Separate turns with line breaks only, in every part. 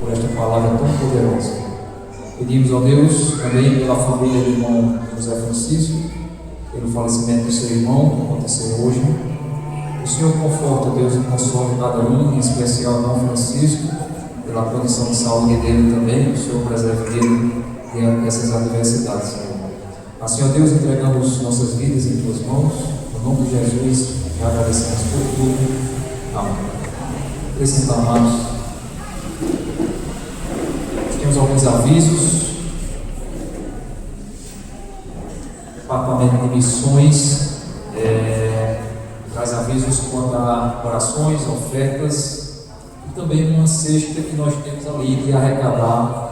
por esta palavra tão poderosa. Pedimos, ó Deus, também pela família do irmão José Francisco, pelo falecimento do seu irmão, que aconteceu hoje. O Senhor conforta, Deus, e consola cada um, em especial o irmão Francisco, pela condição de saúde dele também. O Senhor preserve dele diante dessas adversidades, Senhor. Assim, ó Deus, entregamos nossas vidas em Tuas mãos, no nome de Jesus, e agradecemos por tudo. Amém. Desses amados, temos alguns avisos. Departamento de Missões traz avisos quanto a orações, ofertas e também uma cesta que nós temos ali de arrecadar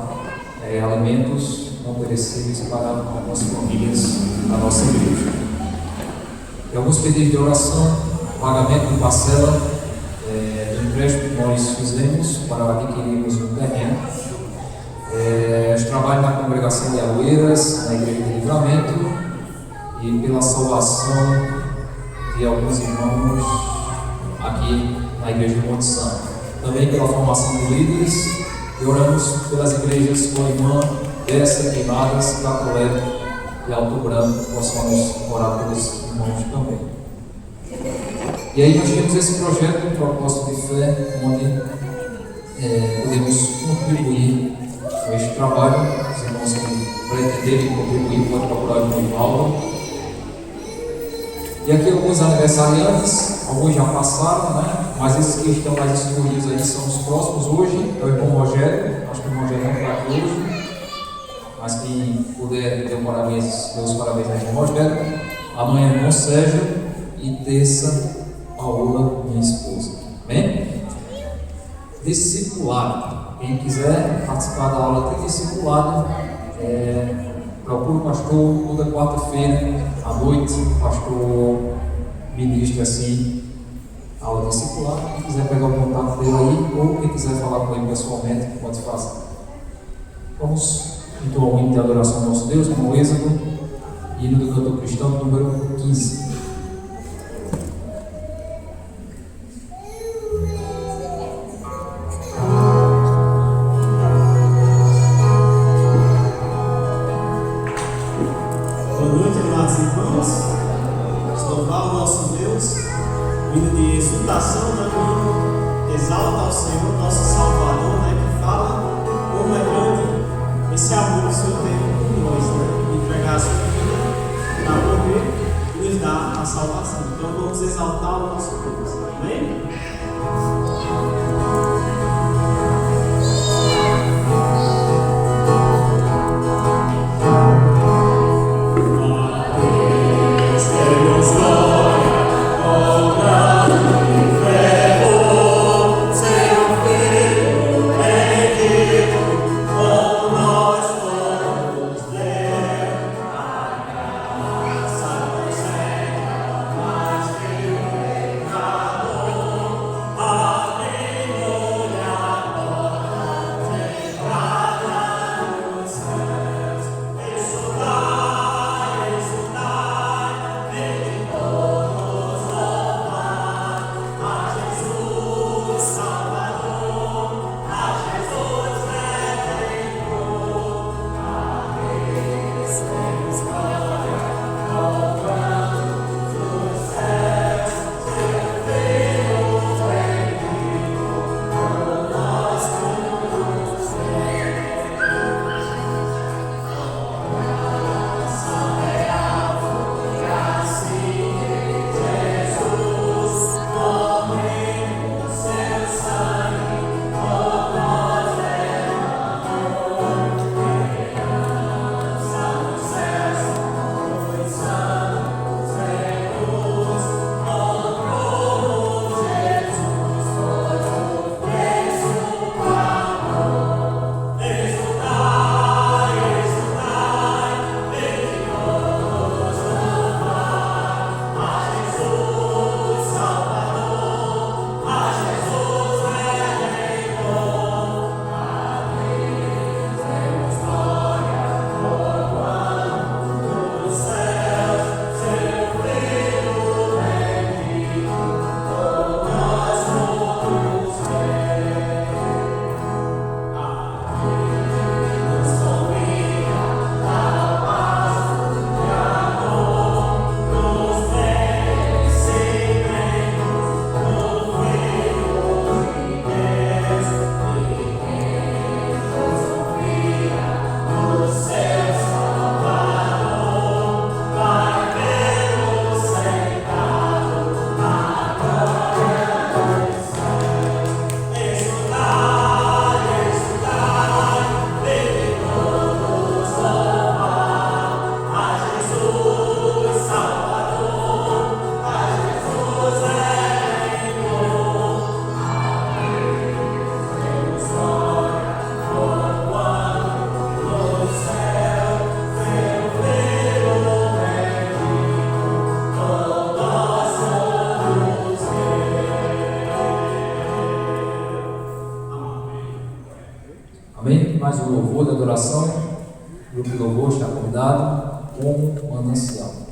alimentos não perecíveis para algumas famílias da nossa igreja. E alguns pedidos de oração, pagamento de parcela do empréstimo que nós fizemos para adquirirmos um terreno. Os trabalhos na congregação de Aroeiras, na igreja de Livramento, e pela salvação de alguns irmãos aqui na igreja de Monte Santo. Também pela formação de líderes, e oramos pelas igrejas com a irmã Dessa, Queimadas, Catolé e Alto Branco. Possamos orar pelos irmãos também. E aí nós temos esse projeto, um propósito de fé, onde podemos contribuir com este trabalho. Os irmãos que pretenderem contribuir podem procurar o irmão Paulo. E aqui alguns aniversariantes, alguns já passaram, né? Mas esses que estão mais escolhidos aí são os próximos hoje. É o irmão Rogério, acho que o irmão Rogério não está aqui hoje, mas quem puder dar parabéns, meus parabéns ao irmão Rogério. Amanhã é irmão Sérgio e terça, Paola, minha esposa. Amém? Discipulado. Quem quiser participar da aula de discipulado, procura o pastor toda quarta-feira à noite. O pastor ministra assim a aula discipulada. Quem quiser pegar o contato dele aí, ou quem quiser falar com ele pessoalmente, pode fazer. Vamos então ao hino de adoração ao nosso Deus, como o Êxodo, hino do cantor cristão, número 15.
Amém.
Amém? Mais um louvor de adoração. O grupo de louvor está convidado como manancial.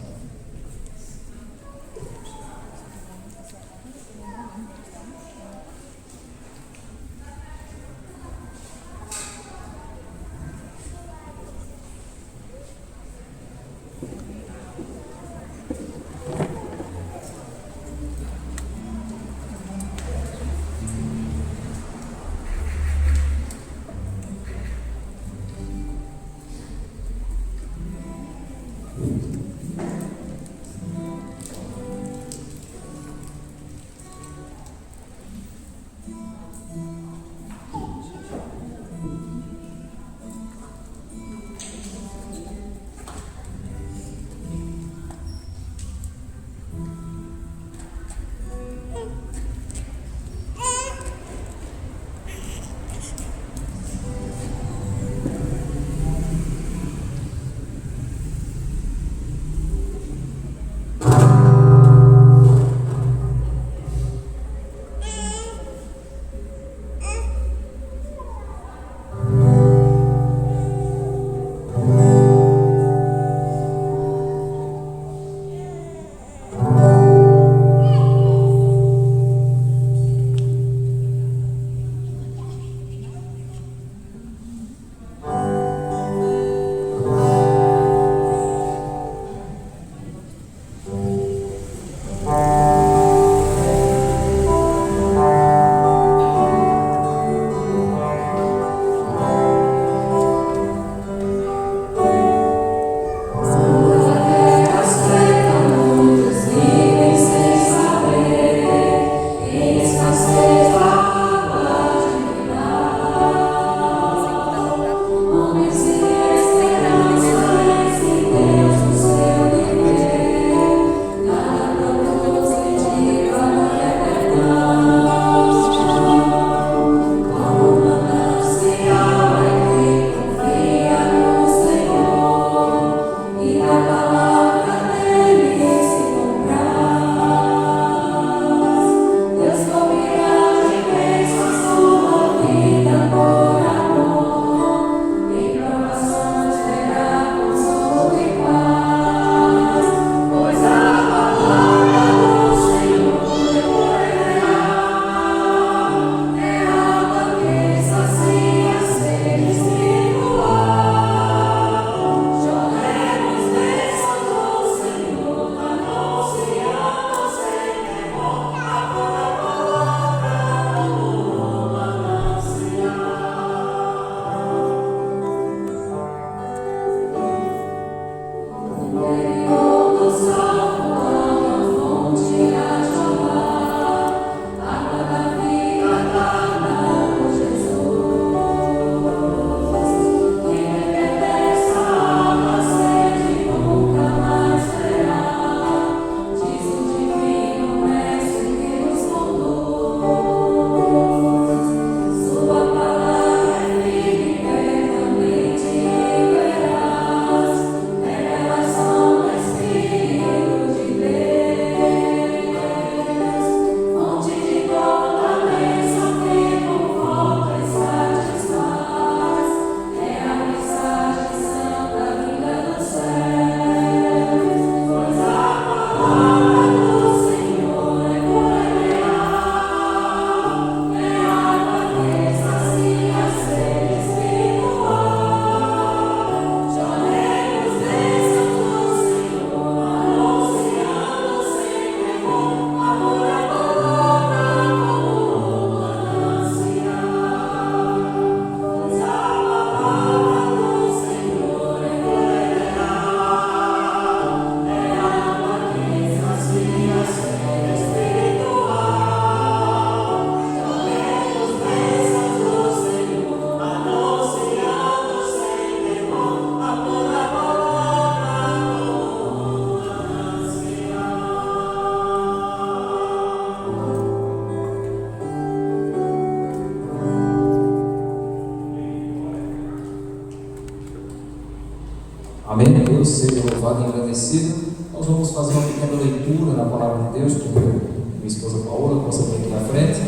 Amém? Deus seja louvado e agradecido. Nós vamos fazer uma pequena leitura na palavra de Deus com minha esposa Paola, que você tem aqui na frente.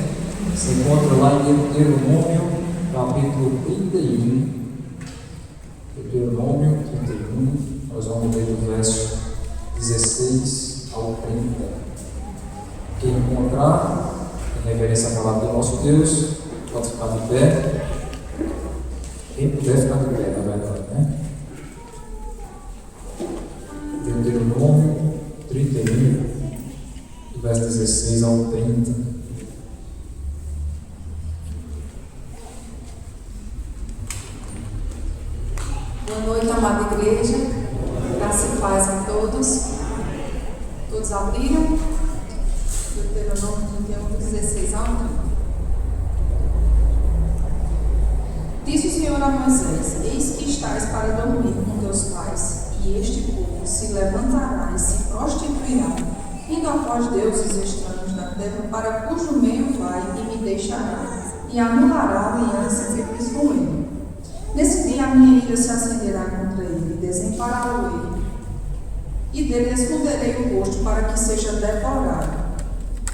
Se encontra lá em Deuteronômio, capítulo 31, Deuteronômio 31, nós vamos ler do verso 16 ao 30. Quem encontrar, em reverência à palavra do nosso Deus, pode ficar de pé. Quem puder ficar de pé, na verdade, né? Deuteronômio 31, do verso 16 ao 30.
Boa noite, amada igreja. Graça e paz a todos. Todos abriram? Deuteronômio 31, 16 ao 30. Disse o Senhor a Moisés: Eis que estás para dormir com teus pais, e este povo se levantará e se prostituirá, indo após deuses estranhos na terra, para cujo meio vai e me deixará, e anulará a aliança que fiz com ele. Nesse dia a minha ira se acenderá contra ele, e desampará-lo-ei, e dele esconderei o rosto para que seja devorado.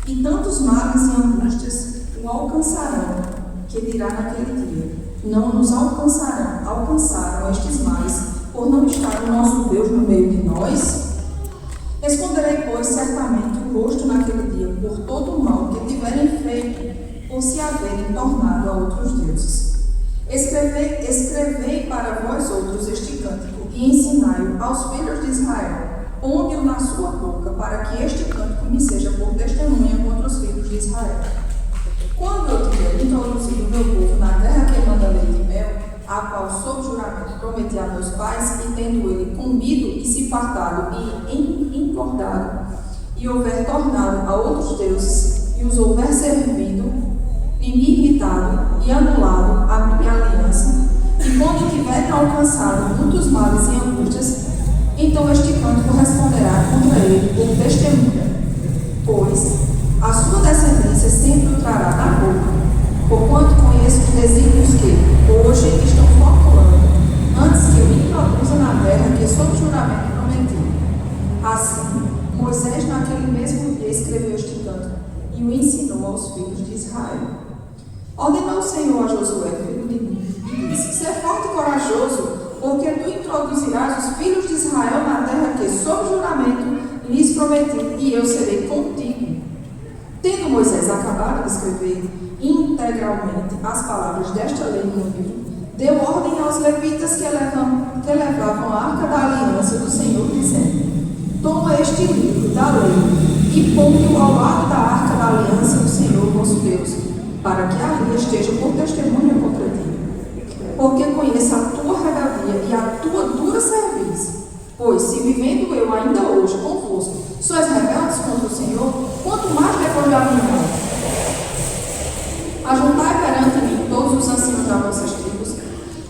E tantos males e angústias o alcançarão, que dirá naquele dia: não nos alcançaram estes males, por não estar o nosso Deus no meio de nós? Esconderei, pois, certamente o rosto naquele dia, por todo o mal que tiverem feito, por se haverem tornado a outros deuses. Escrevei para vós outros este cântico, e ensinai-o aos filhos de Israel. Ponde-o na sua boca, para que este cântico me seja por testemunha contra os filhos de Israel. Quando eu tiver introduzido o meu povo na terra que manda leite e mel, a qual sob juramento prometi a meus pais, e tendo ele comido e se fartado e engordado, e houver tornado a outros deuses, e os houver servido, e me irritado, e anulado a minha aliança, e quando tiverem alcançado muitos males e angústias, então este cântico responderá contra ele por testemunha, pois a sua descendência sempre o trará na boca, porquanto conheço os desígnios que hoje estão formulando, antes que eu introduza na terra que sob juramento prometi. Assim, Moisés naquele mesmo dia escreveu este cântico e o ensinou aos filhos de Israel. Ordenou o Senhor a Josué, filho de Nun, e disse: Ser forte e corajoso, porque tu introduzirás os filhos de Israel na terra que sob juramento lhes prometi, e eu serei contigo. Tendo Moisés acabado de escrever integralmente as palavras desta lei no livro, deu ordem aos levitas que levavam a arca da aliança do Senhor, dizendo: Toma este livro da lei e põe-o ao lado da arca da aliança do Senhor, vosso Deus, para que ali esteja por testemunha contra ti. Porque conheço a tua rebeldia e a tua dura serviço. Pois, se vivendo eu ainda hoje convosco, sois rebeldes contra o Senhor, quanto mais depois da minha morte. Ajuntai perante mim todos os anciãos das vossas tribos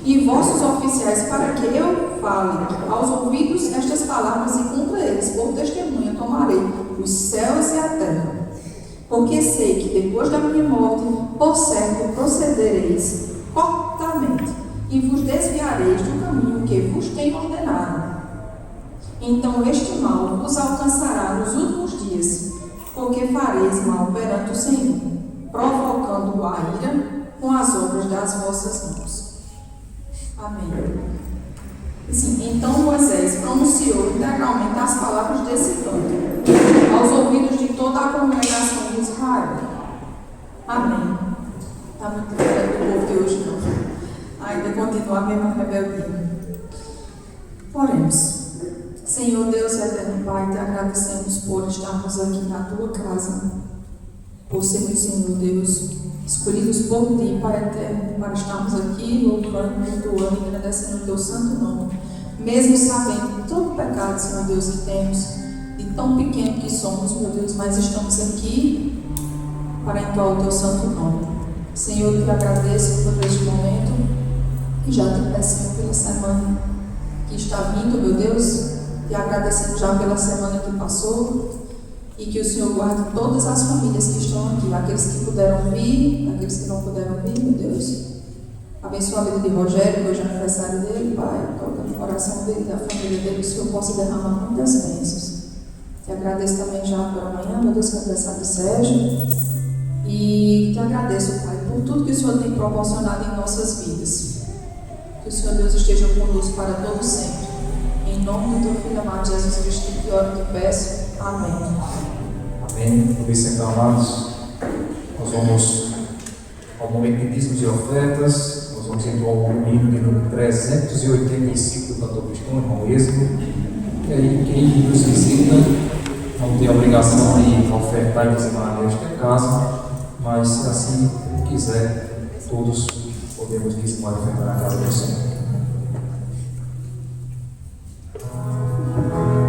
e vossos oficiais, para que eu fale aos ouvidos estas palavras, e contra eles por testemunha tomarei os céus e a terra. Porque sei que depois da minha morte, por certo, procedereis cortamente, e vos desviareis do caminho que vos tenho ordenado. Então este mal vos alcançará nos últimos dias, porque fareis mal perante o Senhor, provocando a ira com as obras das vossas mãos. Amém. Sim, então Moisés pronunciou integralmente as palavras desse cântico aos ouvidos de toda a congregação de Israel. Amém. Está muito diferente do povo de hoje, não. Ainda continua a mesma rebeldia. Oremos. Senhor Deus eterno Pai, te agradecemos por estarmos aqui na tua casa, por sermos, Senhor Deus, escolhidos por ti, Pai eterno, para estarmos aqui louvando, cultuando e agradecendo o teu santo nome, mesmo sabendo todo o pecado, Senhor Deus, que temos, e tão pequeno que somos, meu Deus, mas estamos aqui para entoar o teu santo nome. Senhor, eu te agradeço por este momento, e já te peço, Senhor, pela semana que está vindo, meu Deus, e agradecendo já pela semana que passou, e que o Senhor guarde todas as famílias que estão aqui, aqueles que puderam vir, aqueles que não puderam vir, meu Deus. Abençoa a vida de Rogério, hoje é aniversário dele, Pai, toca no coração dele, da família dele, que o Senhor possa derramar muitas bênçãos. Te agradeço também já por amanhã, meu Deus, que é aniversário do Sérgio, E te agradeço, Pai, por tudo que o Senhor tem proporcionado em nossas vidas. Que o Senhor Deus esteja conosco para todo sempre. Em nome do teu Filho amado Jesus Cristo, que oro e te peço. Amém.
Amém. Por isso, então, amados, nós vamos ao momento de dízimos e ofertas. Nós vamos então ao hino de número 385 do cantor cristão, irmão Êxodo. E aí, quem nos visita não tem a obrigação de ofertar e dizimar nesta casa, mas se assim quiser, todos podemos dizimar e ofertar na casa do Senhor. Amém.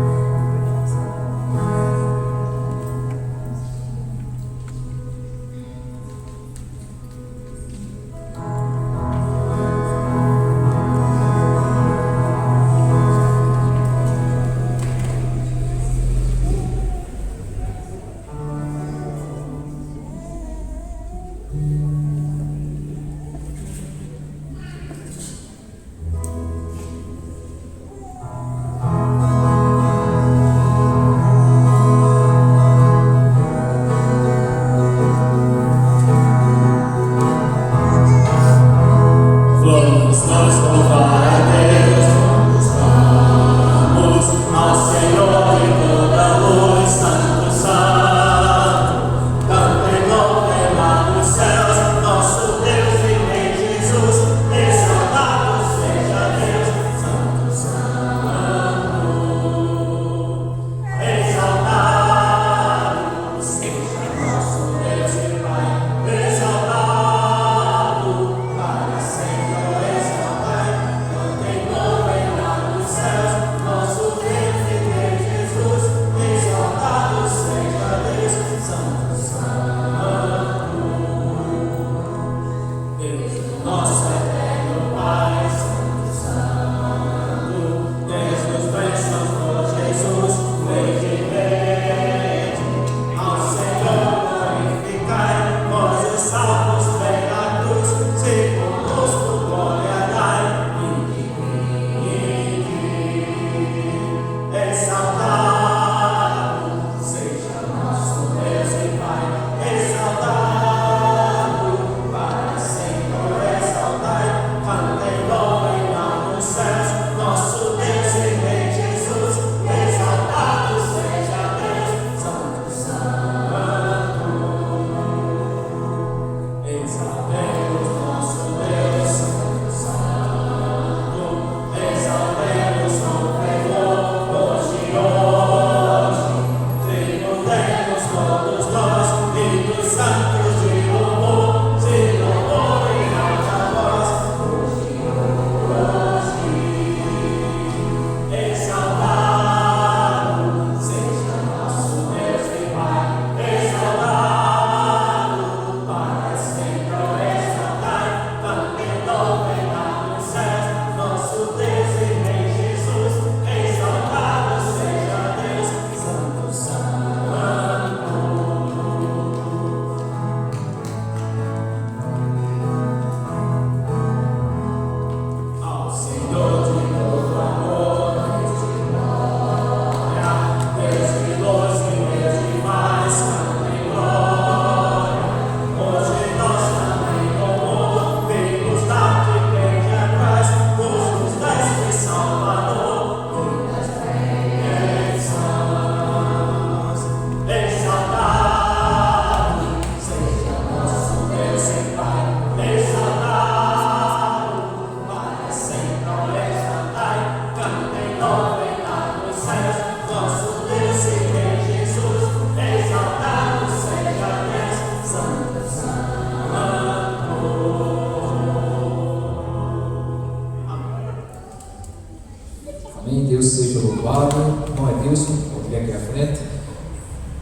Deus seja louvado. Não é Deus, pode vir aqui à frente.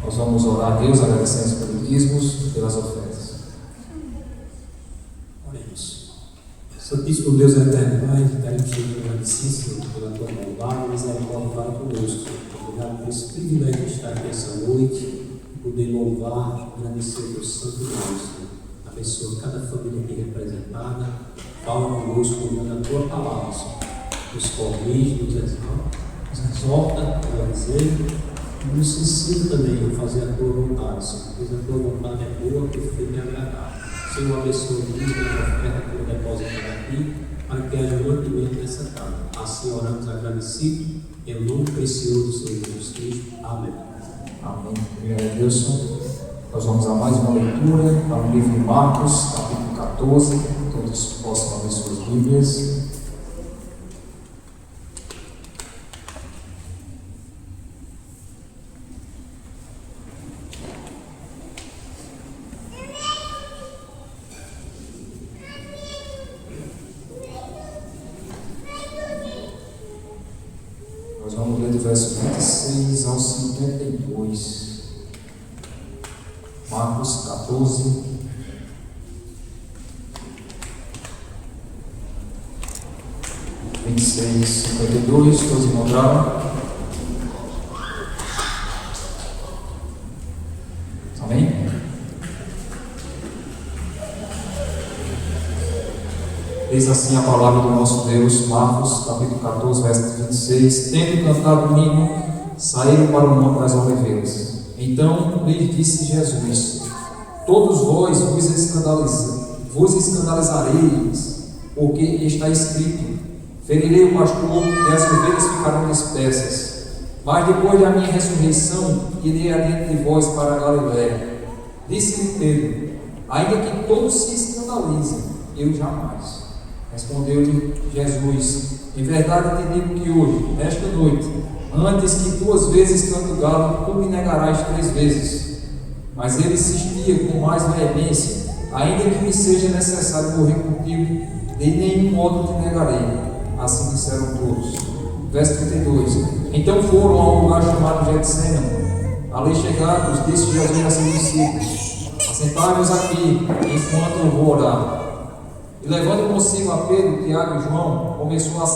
Nós vamos orar a Deus, agradecendo pelos dízimos e pelas ofertas.
Oremos. Santíssimo Deus eterno, Pai, queremos te agradecer pela tua bondade, misericórdia para conosco. Obrigado por esse privilégio de estar aqui essa noite, poder louvar, agradecer o teu santo nome, Senhor. Abençoa cada família aqui representada. Fala conosco, dando a tua palavra, Senhor. Nos corrige, nos exorta, melhor dizendo, Não se sinta também fazer a tua vontade, Senhor, pois a tua vontade é boa, perfeita e agradável. Senhor, abençoe a oferta que eu deposito aqui, para que haja mantimento nessa casa. Assim oramos agradecidos, em nome precioso do Senhor Jesus Cristo. Amém.
Amém. Obrigado, Deus. Nós vamos a mais uma leitura para o livro de Marcos, capítulo 14. Todos possam abrir suas Bíblias. Nós vamos ler do verso 26 ao 52. Marcos 14, 26, 52, todos encontraram? Amém? Diz assim a palavra do nosso Deus, Marcos capítulo 14, verso 26. Tendo cantado o hino, saíram para o monte das oliveiras. Então lhes disse Jesus: todos vós vos escandalizareis, porque está escrito: ferirei o pastor e as ovelhas ficarão dispersas. Mas depois da minha ressurreição, irei adiante de vós para a Galiléia. Disse-lhe Pedro: ainda que todos se escandalizem, eu jamais. Respondeu-lhe Jesus: em verdade te digo que hoje, nesta noite, antes que 2 vezes cante o galo, tu me negarás 3 vezes. Mas ele insistia com mais veemência: ainda que me seja necessário morrer contigo, de nenhum modo te negarei. Assim disseram todos. Verso 32. Então foram a um lugar chamado Getsêmani. Ali chegados, disse Jesus a seus discípulos: assentai-vos aqui, enquanto eu vou orar. E levando consigo a Pedro, Tiago e João, começou a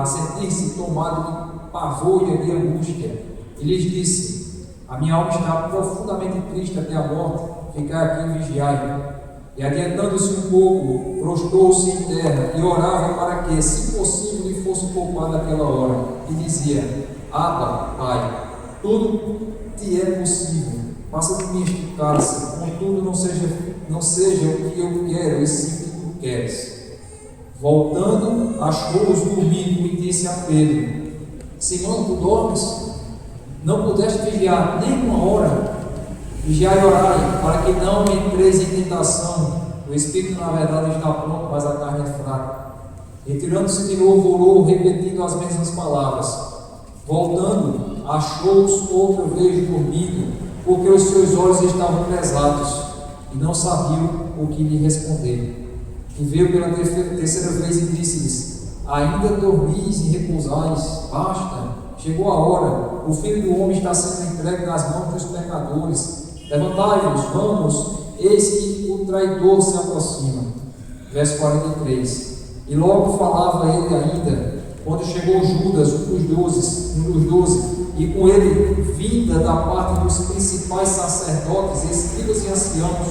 sentir-se tomado de pavor e de angústia. E lhes disse: a minha alma está profundamente triste até a morte, ficai aqui e vigiai. E adiantando-se um pouco, prostrou-se em terra e orava para que, se possível, lhe fosse poupado aquela hora. E dizia: Abba, Pai, tudo te é possível, passa de mim este cálice, contudo não seja o que eu quero, e sim o que tu queres. Voltando, achou-os dormindo e disse a Pedro: Simão, tu dormes? Não pudeste vigiar nem uma hora? Vigiai e orai, para que não entreis em tentação. O espírito, na verdade, está pronto, mas a carne é fraca. Retirando-se de novo, orou, repetindo as mesmas palavras. Voltando, achou-os outra vez dormindo, porque os seus olhos estavam pesados, e não sabiam o que lhe responder. E veio pela terceira vez e disse-lhes: ainda dormis e repousais? Basta, chegou a hora, o Filho do Homem está sendo entregue nas mãos dos pecadores. Levantai-vos, vamos, eis que o traidor se aproxima. Verso 43. E logo falava ele ainda, quando chegou Judas, um dos 12, e com ele, vinda da parte dos principais sacerdotes, escribas e anciãos,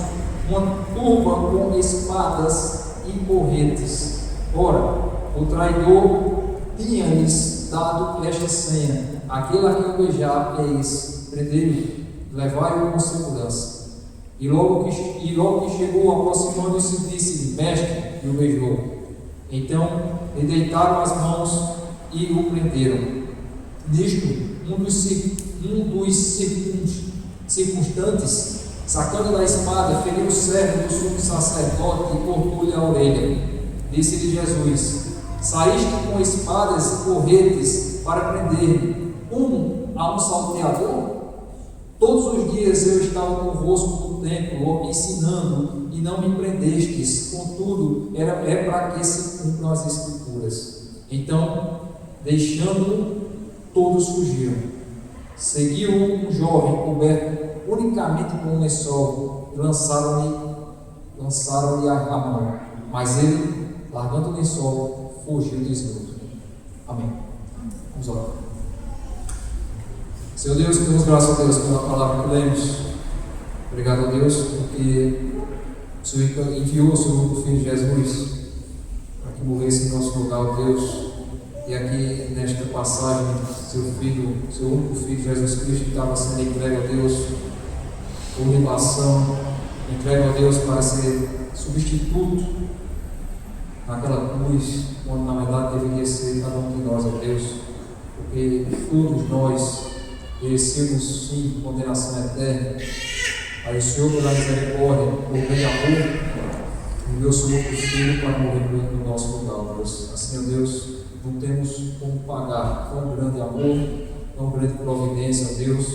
uma turba com espadas e porretes. Ora, o traidor tinha-lhes dado esta senha: aquele a quem eu beijar é esse, prendei-o, levai-o com segurança. E logo que chegou, aproximando-se, disse-lhe: mestre, e o beijou. Então lhe deitaram as mãos e o prenderam. Nisto, um dos circunstantes, sacando da espada, feriu o servo do sumo sacerdote e cortou-lhe a orelha. Disse-lhe Jesus: saíste com espadas e porretes para prender a um salteador? Todos os dias eu estava convosco no templo, ensinando, e não me prendestes. Contudo, é para que se cumpram as Escrituras. Então, deixando, todos fugiram. Seguiu um jovem coberto unicamente com um lençol, e lançaram-lhe a mão. Mas ele, largando o lençol, fugiu desnudo. Amém. Vamos orar. Senhor Deus, que damos graças a Deus pela palavra que lemos. Obrigado a Deus, porque o Senhor enviou o seu Filho Jesus para que morresse em nosso lugar, ó Deus. E aqui nesta passagem, seu único filho, Jesus Cristo, estava sendo entregue a Deus por libação, entregue a Deus para ser substituto naquela cruz, onde na verdade deveria ser cada um de nós, ó Deus, porque todos nós merecemos sim condenação eterna. Aí o Senhor, pela misericórdia, por bem amor, enviou seu único filho para morrer no nosso lugar, Deus. Assim, ó Deus, não temos como pagar tão grande amor, tão grande providência, Deus.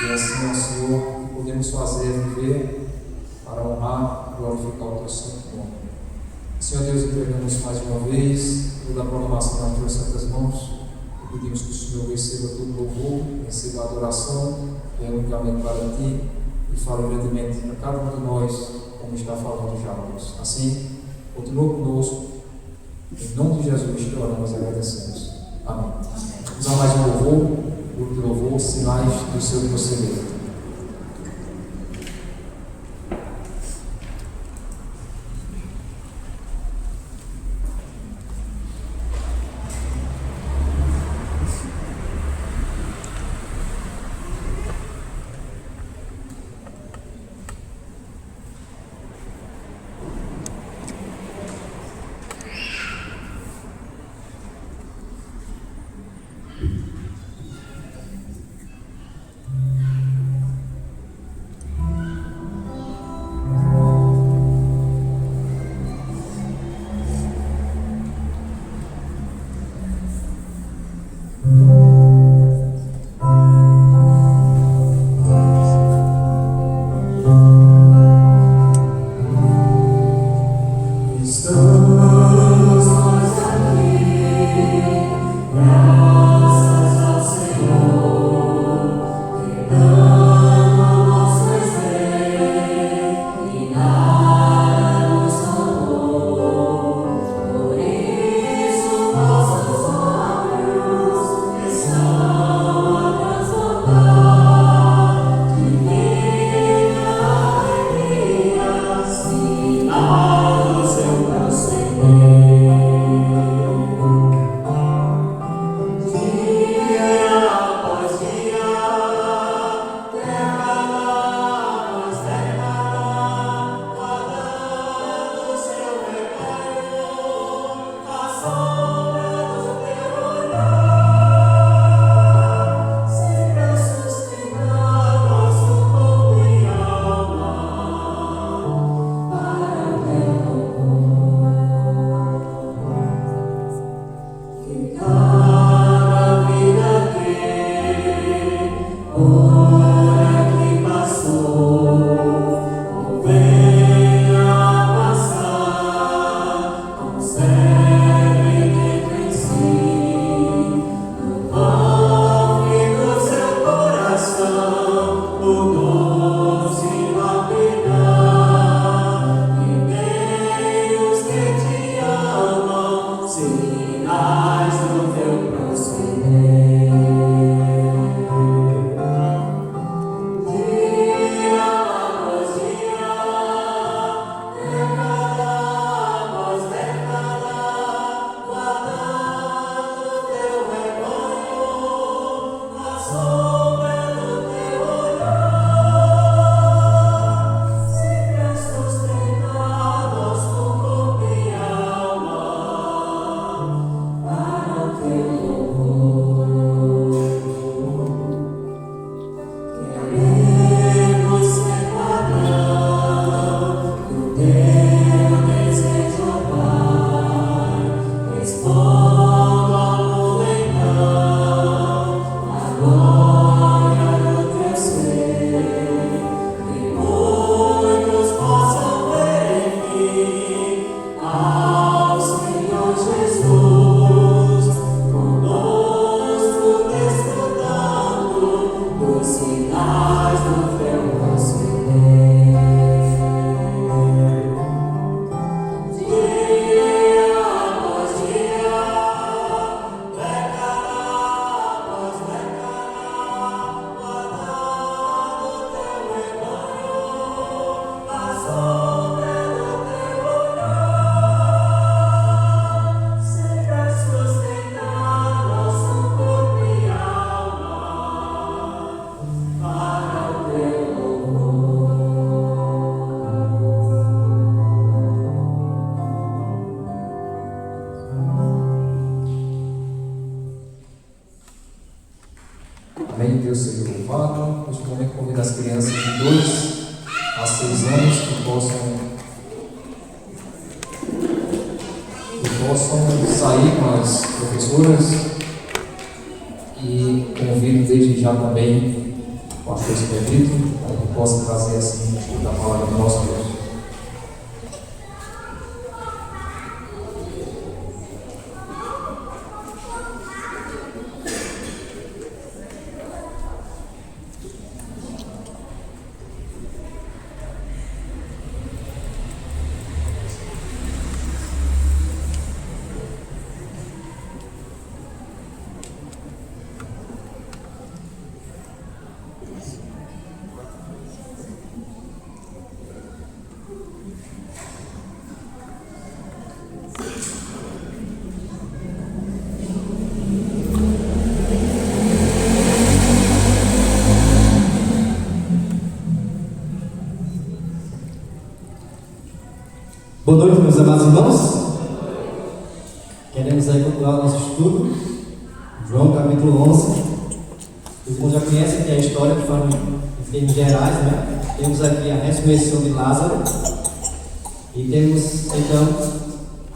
E assim, ó Senhor, o que podemos fazer é viver para honrar e glorificar o teu santo nome. Senhor Deus, entregamos mais uma vez toda a programação nas tuas santas mãos. E pedimos que o Senhor receba todo o louvor, receba a adoração, venha unicamente para ti e fale grandemente a cada um de nós, como está falando já, Deus. Assim, continua conosco. Em nome de Jesus, que oramos e agradecemos. Amém. Vamos a mais um louvor, grupo de louvor, sinais do seu proceder. Amém? Deus seja louvado. Neste momento, convido as crianças de 2 a 6 anos que possam sair com as professoras, e convido desde já também o pastor Pedrito para que possa trazer assim o estudo da palavra do nosso Deus.
Boa noite, meus amados irmãos. Queremos aí continuar o nosso estudo, João capítulo 11. Os irmãos já conhecem que é a história de forma em termos gerais, né? Temos aqui a ressurreição de Lázaro e temos então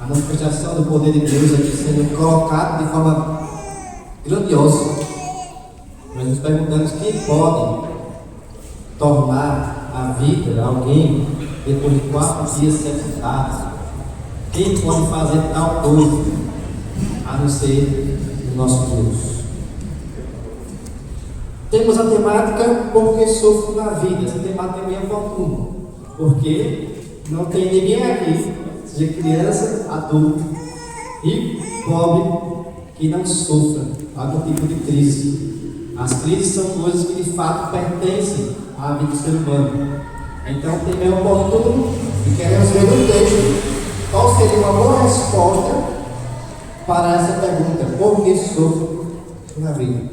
a manifestação do poder de Deus aqui sendo colocado de forma grandiosa. Nós nos perguntamos quem pode tornar a vida alguém depois de 4 dias sepultados. Quem pode fazer tal coisa a não ser o nosso Deus? Temos a temática porque sofro na vida. Essa temática é bem oportuna, porque não tem ninguém aqui, seja criança, adulto, rico, pobre, que não sofra algum tipo de crise. As crises são coisas que de fato pertencem à vida do ser humano. Então, tem é oportuno e queremos ver no texto qual seria uma boa resposta para essa pergunta: por que sofro na vida?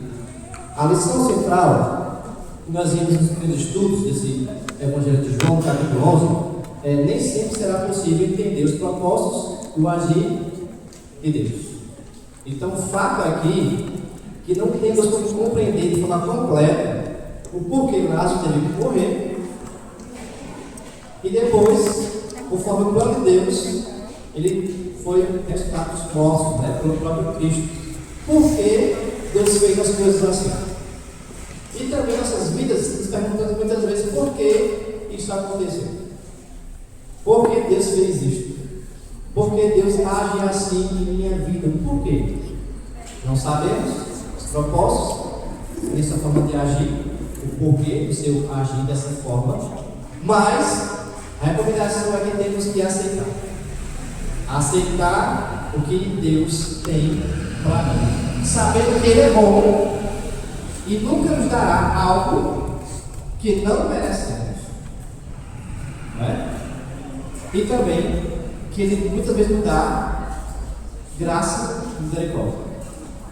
A lição central que nós vimos nos primeiros estudos desse Evangelho de João, capítulo 11, nem sempre será possível entender os propósitos e o agir de Deus. Então, o fato aqui é que não temos como compreender de forma completa o porquê Lázaro teve que morrer. E depois, conforme o plano de Deus, ele foi ressuscitado dos mortos, pelo próprio Cristo. Por que Deus fez as coisas assim? E também nossas vidas nos perguntamos muitas vezes por que isso aconteceu. Por que Deus fez isto? Por que Deus age assim em minha vida? Por quê? Não sabemos os propósitos dessa forma de agir, o porquê do seu agir dessa forma, mas a recomendação é que temos que aceitar. Aceitar o que Deus tem para nós. Sabendo que Ele é bom e nunca nos dará algo que não merecemos. Não é? E também que Ele muitas vezes nos dá graça e misericórdia.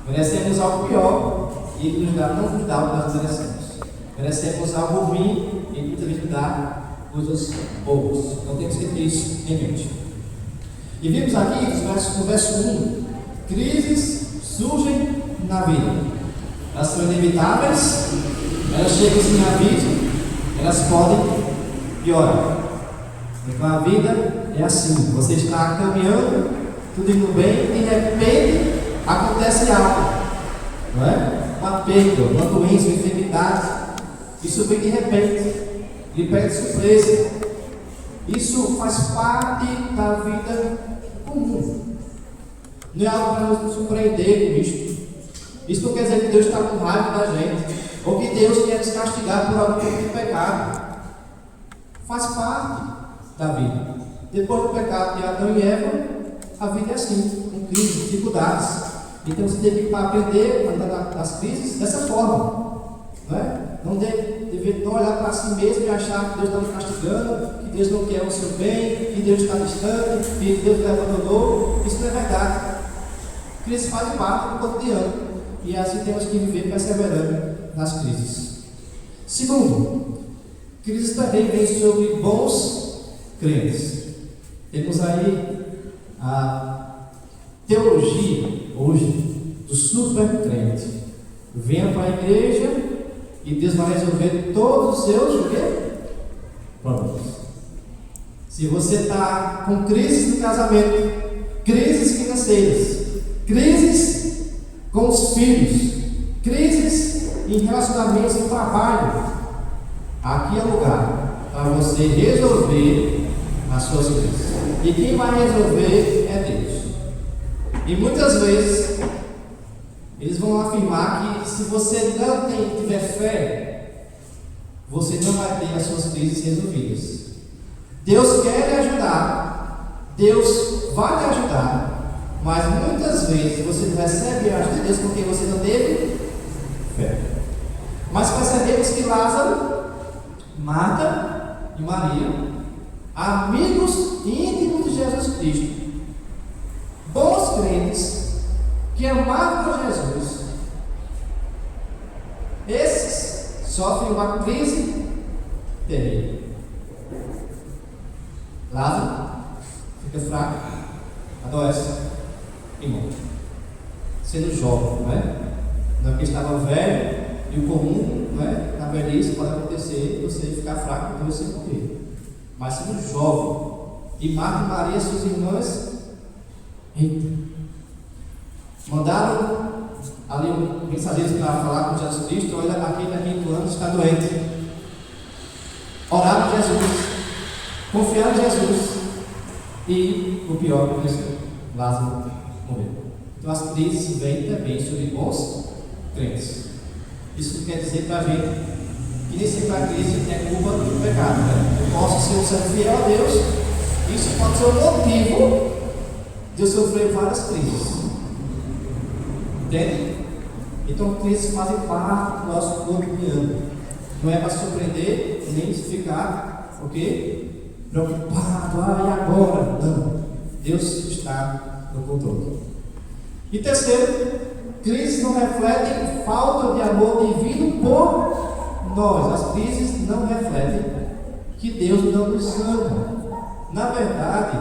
Merecemos algo pior e Ele não nos dá o que nós merecemos. Merecemos algo ruim e Ele muitas vezes nos dá coisas boas. Então temos que ter isso em mente. E vimos aqui no verso 1: crises surgem na vida. Elas são inevitáveis, elas chegam sem aviso, elas podem piorar. Então a vida é assim: você está caminhando, tudo indo bem, e de repente acontece algo, não é? Uma perda, uma doença, uma enfermidade. Isso vem de repente. Ele pega de surpresa. Isso faz parte da vida comum. Não é algo para nos surpreender com isso. Isso não quer dizer que Deus está com raiva da gente, ou que Deus quer nos castigar por algum tipo de pecado. Faz parte da vida. Depois do pecado de Adão e Eva, a vida é assim, com crises, dificuldades. Então você tem que aprender a andar nas crises dessa forma. Não é? Não deve olhar para si mesmo e achar que Deus está nos castigando, que Deus não quer o seu bem, que Deus está distante, que Deus nos abandonou. Isso não é verdade. Crise faz parte do cotidiano e assim temos que viver perseverando nas crises. Segundo, crises também vêm sobre bons crentes. Temos aí a teologia hoje do super crente. Venha para a igreja e Deus vai resolver todos os seus problemas. Se você está com crises no casamento, crises financeiras, crises com os filhos, crises em relacionamentos no trabalho, aqui é o lugar para você resolver as suas crises. E quem vai resolver é Deus. E muitas vezes eles vão afirmar que se você não tiver fé, você não vai ter as suas crises resolvidas. Deus quer lhe ajudar, Deus vai lhe ajudar, mas muitas vezes você não recebe a ajuda de Deus porque você não teve fé. Mas percebemos que Lázaro, Marta e Maria, amigos íntimos de Jesus Cristo, bons crentes, que amavam a Jesus, esses sofrem uma crise terrível. Lázaro fica fraco, adoece e morre, sendo jovem, não é? Não é porque estava velho, e o comum, não é? Na velhice pode acontecer você ficar fraco e você morrer, mas sendo jovem. E Marta e Maria, suas irmãs, mandaram ali um mensageiro para falar com Jesus Cristo. Olha, aquele daqui do ano está doente. Oraram em Jesus, confiaram em Jesus, e o pior aconteceu: Lázaro morreu. Então as crises vêm também sobre bons crentes. Isso quer dizer para a gente que nem sempre a crise é culpa do pecado, né? Eu posso ser um santo fiel a Deus, isso pode ser o motivo de eu sofrer várias crises. Entende? Então crises fazem parte do nosso corpo humano. Não é para surpreender, nem ficar, preocupado, e agora? Não. Deus está no controle. E terceiro, crises não refletem falta de amor divino por nós. As crises não refletem que Deus não nos ama. Na verdade,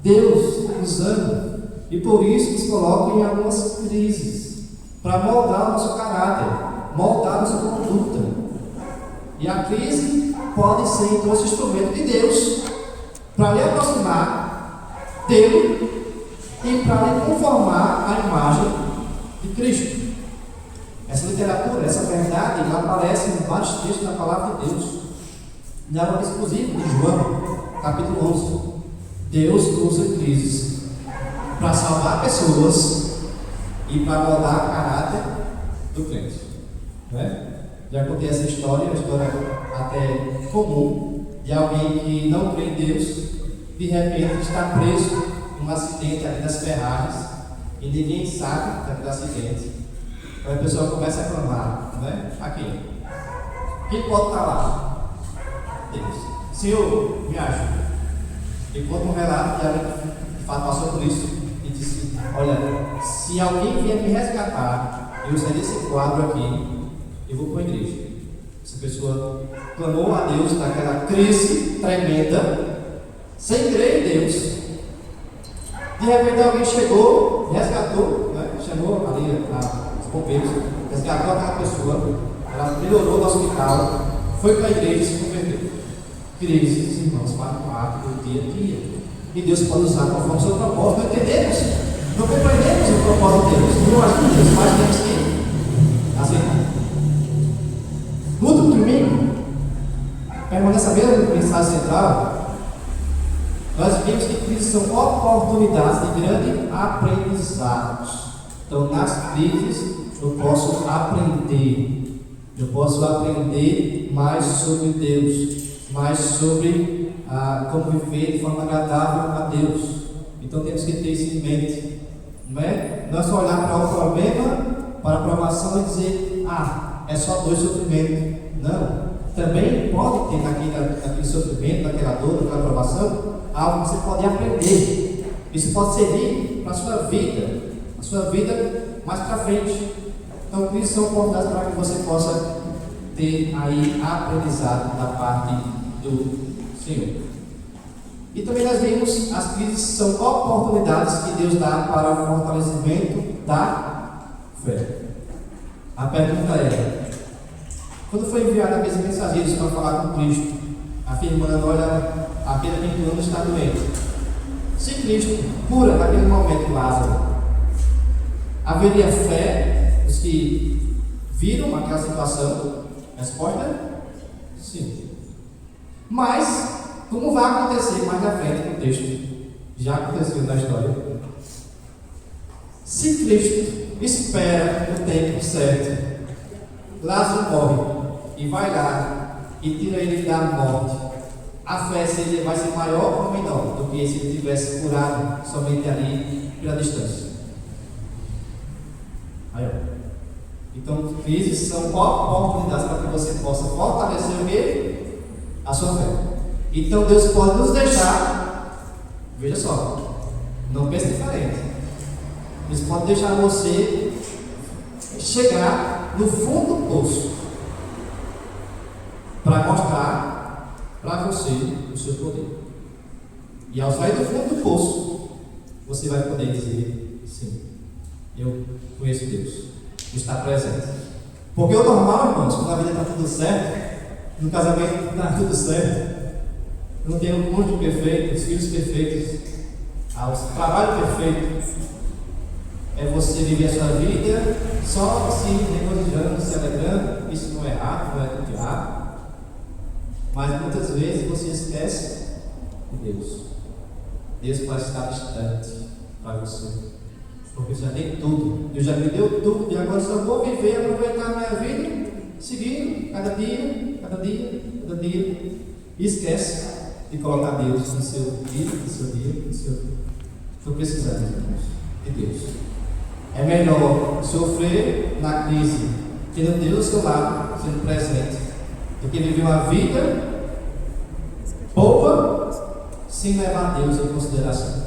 Deus nos ama, e por isso nos coloca em algumas crises para moldar o nosso caráter, moldar a nossa conduta. E a crise pode ser então esse instrumento de Deus para lhe aproximar dele e para lhe conformar à imagem de Cristo. Essa literatura, essa verdade, ela aparece em vários textos da palavra de Deus. Na obra exclusiva de João, capítulo 11. Deus usa crises para salvar pessoas e para moldar o caráter do crente. Não é? Já contei essa história, uma história até comum, de alguém que não crê em Deus, de repente está preso em um acidente ali das Ferraris, e ninguém sabe daquele acidente. Então a pessoa começa a clamar, não é? Aqui. Quem pode estar lá? Deus. Senhor, me ajuda. E conta um relato de alguém que de fato passou por isso e disse: olha, se alguém vier me resgatar, eu sair desse quadro aqui, eu vou para a igreja. Essa pessoa clamou a Deus naquela crise tremenda, sem crer em Deus. De repente alguém chegou, resgatou, né? Chamou ali os bombeiros, resgatou aquela pessoa, ela melhorou no hospital, foi para a igreja e se converteu. Crises, irmãos, faz parte do dia a dia. E Deus pode usar conforme o seu propósito. Não entendemos, não compreendemos o propósito de Deus. Não ajuda, mas temos que aceitar. No domingo, permanece a mesma mensagem central. Nós vimos que crises são oportunidades de grande aprendizado. Então, nas crises, eu posso aprender. Eu posso aprender mais sobre Deus, mais sobre como viver de forma agradável a Deus. Então, temos que ter isso em mente. Não é só olhar para o problema, para a provação e dizer: é só dor e sofrimento. Não. Também pode ter naquele sofrimento, naquela dor, naquela provação, algo que você pode aprender. Isso pode servir para a sua vida mais para frente. Então, crises são oportunidades para que você possa ter aí aprendizado da parte do Senhor. E também nós vimos as crises são oportunidades que Deus dá para o fortalecimento da fé. A pergunta é: quando foi enviado aqueles mensageiros para falar com Cristo, afirmando, olha, aquele que não está doente, se Cristo cura naquele momento Lázaro, haveria fé dos que viram aquela situação? Resposta: sim. Mas, como vai acontecer mais à frente no texto, já aconteceu na história, se Cristo espera o tempo certo, Lázaro morre e vai lá e tira ele da morte, a fé vai ser maior ou menor do que se ele tivesse curado somente ali pela distância? Aí, ó. Então, crises são oportunidades para que você possa fortalecer o quê? A sua fé. Então, Deus pode nos deixar, veja só, não pense diferente. Deus pode deixar você chegar no fundo do poço para mostrar para você o seu poder. E ao sair do fundo do poço, você vai poder dizer: sim, eu conheço Deus, está presente. Porque o normal, irmãos, quando a vida está tudo certo, no casamento está tudo certo, não tem um cônjuge perfeito, os filhos perfeitos, o trabalho perfeito, é você viver a sua vida só se regozijando, se alegrando. Isso não é errado, não é do diabo, mas muitas vezes você esquece de Deus. Deus pode estar distante para você, porque já dei tudo, Deus já me deu tudo, e agora só vou viver, aproveitar a minha vida, seguindo cada dia, e esquece de colocar Deus no seu dia, Estou precisando, irmãos, de Deus. É melhor sofrer na crise, tendo Deus do seu lado, sendo presente, do que viver uma vida boa sem levar Deus em consideração.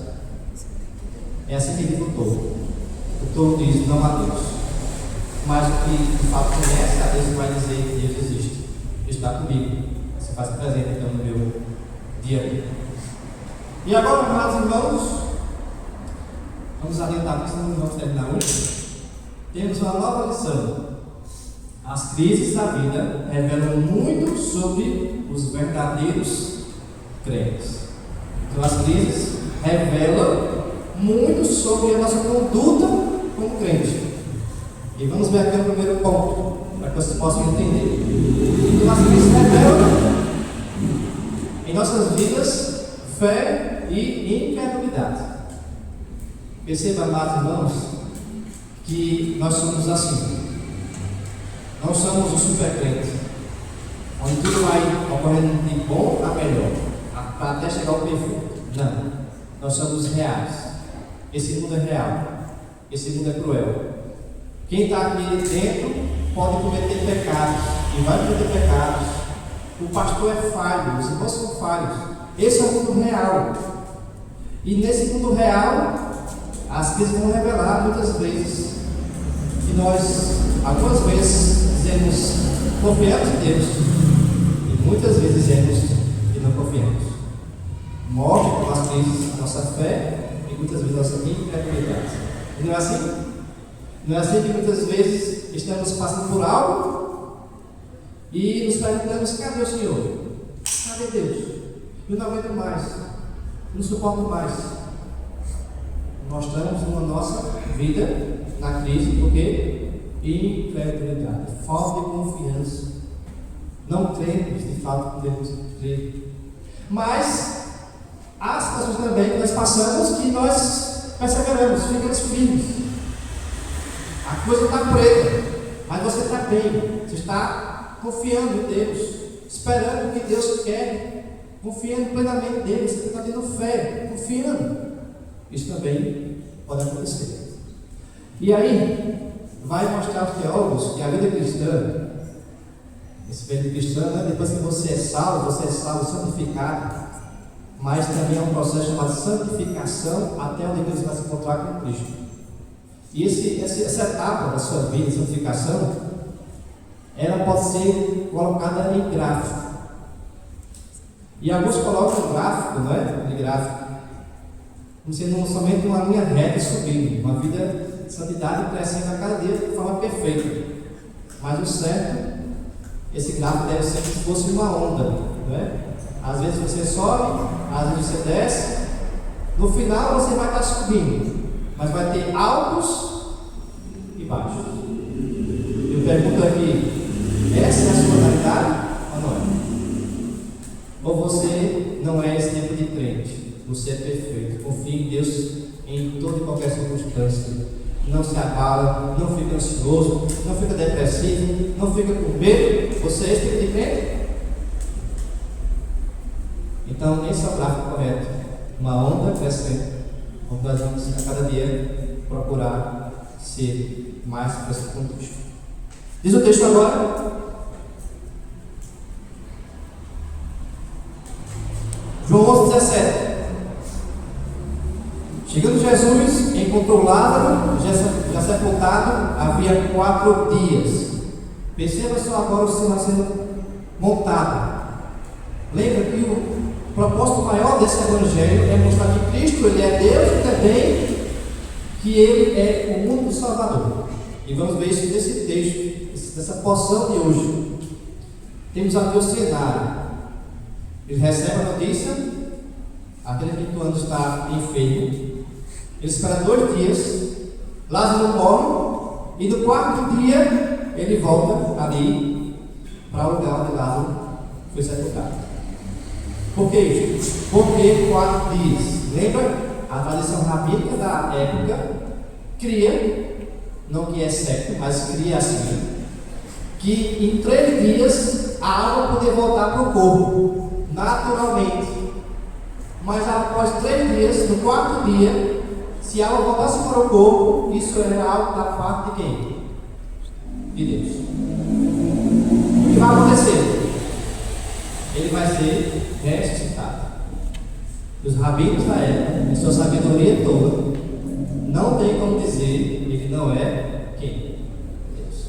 É assim que vive o tolo. O tolo diz não a Deus, mas o que de fato conhece a Deus vai dizer que Deus existe, Deus está comigo, se faz presente então no meu dia a dia. E agora, amados irmãos, vamos adiantar, porque senão não vamos terminar hoje. Temos uma nova lição. As crises da vida revelam muito sobre os verdadeiros crentes. Então, as crises revelam muito sobre a nossa conduta como crente. E vamos ver aqui o primeiro ponto, para que vocês possam entender. Então, as crises revelam em nossas vidas fé e incredulidade. Perceba, amados irmãos, que nós somos assim. Não somos o super crente, onde tudo vai ocorrendo de bom a melhor, até chegar ao perfeito. Não, nós somos reais. Esse mundo é real, esse mundo é cruel. Quem está aqui dentro pode cometer pecados, e vai cometer pecados. O pastor é falho, os irmãos são falhos. Esse é o mundo real. E nesse mundo real, as crises vão revelar muitas vezes que nós, algumas vezes, dizemos confiamos em Deus, e muitas vezes dizemos que não confiamos. Mostra com as crises a nossa fé e muitas vezes a nossa incredulidade. E não é assim? Não é assim que muitas vezes estamos passando por algo e nos perguntamos: cadê o Senhor? Cadê Deus? Eu não aguento mais, não suporto mais. Nós estamos na nossa vida na crise, porque incredulidade, falta de confiança. Não cremos, de fato, podemos crer. Mas há situações também que nós passamos que nós perseveramos, ficamos firmes. A coisa está preta, mas você está bem, você está confiando em Deus, esperando o que Deus quer, confiando plenamente em Deus, você está tendo fé, confiando. Isso também pode acontecer. E aí, vai mostrar aos teólogos que a vida cristã, esse vida cristã, né, depois que você é salvo, santificado, mas também é um processo chamado santificação, até onde Deus vai se encontrar com Cristo. E essa etapa da sua vida, santificação, ela pode ser colocada em gráfico. E alguns colocam gráfico, não é? De gráfico, como sendo somente uma linha reta subindo, uma vida de santidade crescendo a cada dia de forma perfeita. Mas o certo, esse gráfico deve ser como se fosse uma onda, né? Às vezes você sobe, às vezes você desce. No final você vai estar subindo, mas vai ter altos e baixos. Eu pergunto aqui, essa é a sua realidade ou não é? Ou você não é esse tipo de crente? Você é perfeito, confia em Deus em toda e qualquer circunstância. Não se abala, não fica ansioso, não fica depressivo, não fica com medo. Você é esse tipo de crente? Então, esse é o gráfico correto. Uma onda crescente, onde nós vamos a cada dia procurar ser mais para esse contexto. Diz o texto agora. João 11:17. Chegando Jesus, encontrou Lázaro, já sepultado, havia 4 dias. Perceba só agora o Senhor sendo montado. Lembra que o propósito maior desse evangelho é mostrar que Cristo, Ele é Deus e também que Ele é o único Salvador. E vamos ver isso nesse texto, nessa porção de hoje. Temos aqui o cenário. Ele recebe a notícia, aquele quinto está enfermo. Ele espera 2 dias, Lázaro morre, e no 4º dia ele volta ali para o lugar onde Lázaro foi sepultado. Por que isso? Porque 4 dias. Lembra? A tradição rabínica da época cria, não que é certo, mas cria assim, que em 3 dias a alma poderia voltar para o corpo, naturalmente. Mas após 3 dias, no 4º dia, se a alma voltasse para o corpo, isso era algo da parte de quem? De Deus. O que vai acontecer? Ele vai ser ressuscitado. Os rabinos da época, em sua sabedoria toda, não tem como dizer ele não é quem? Deus.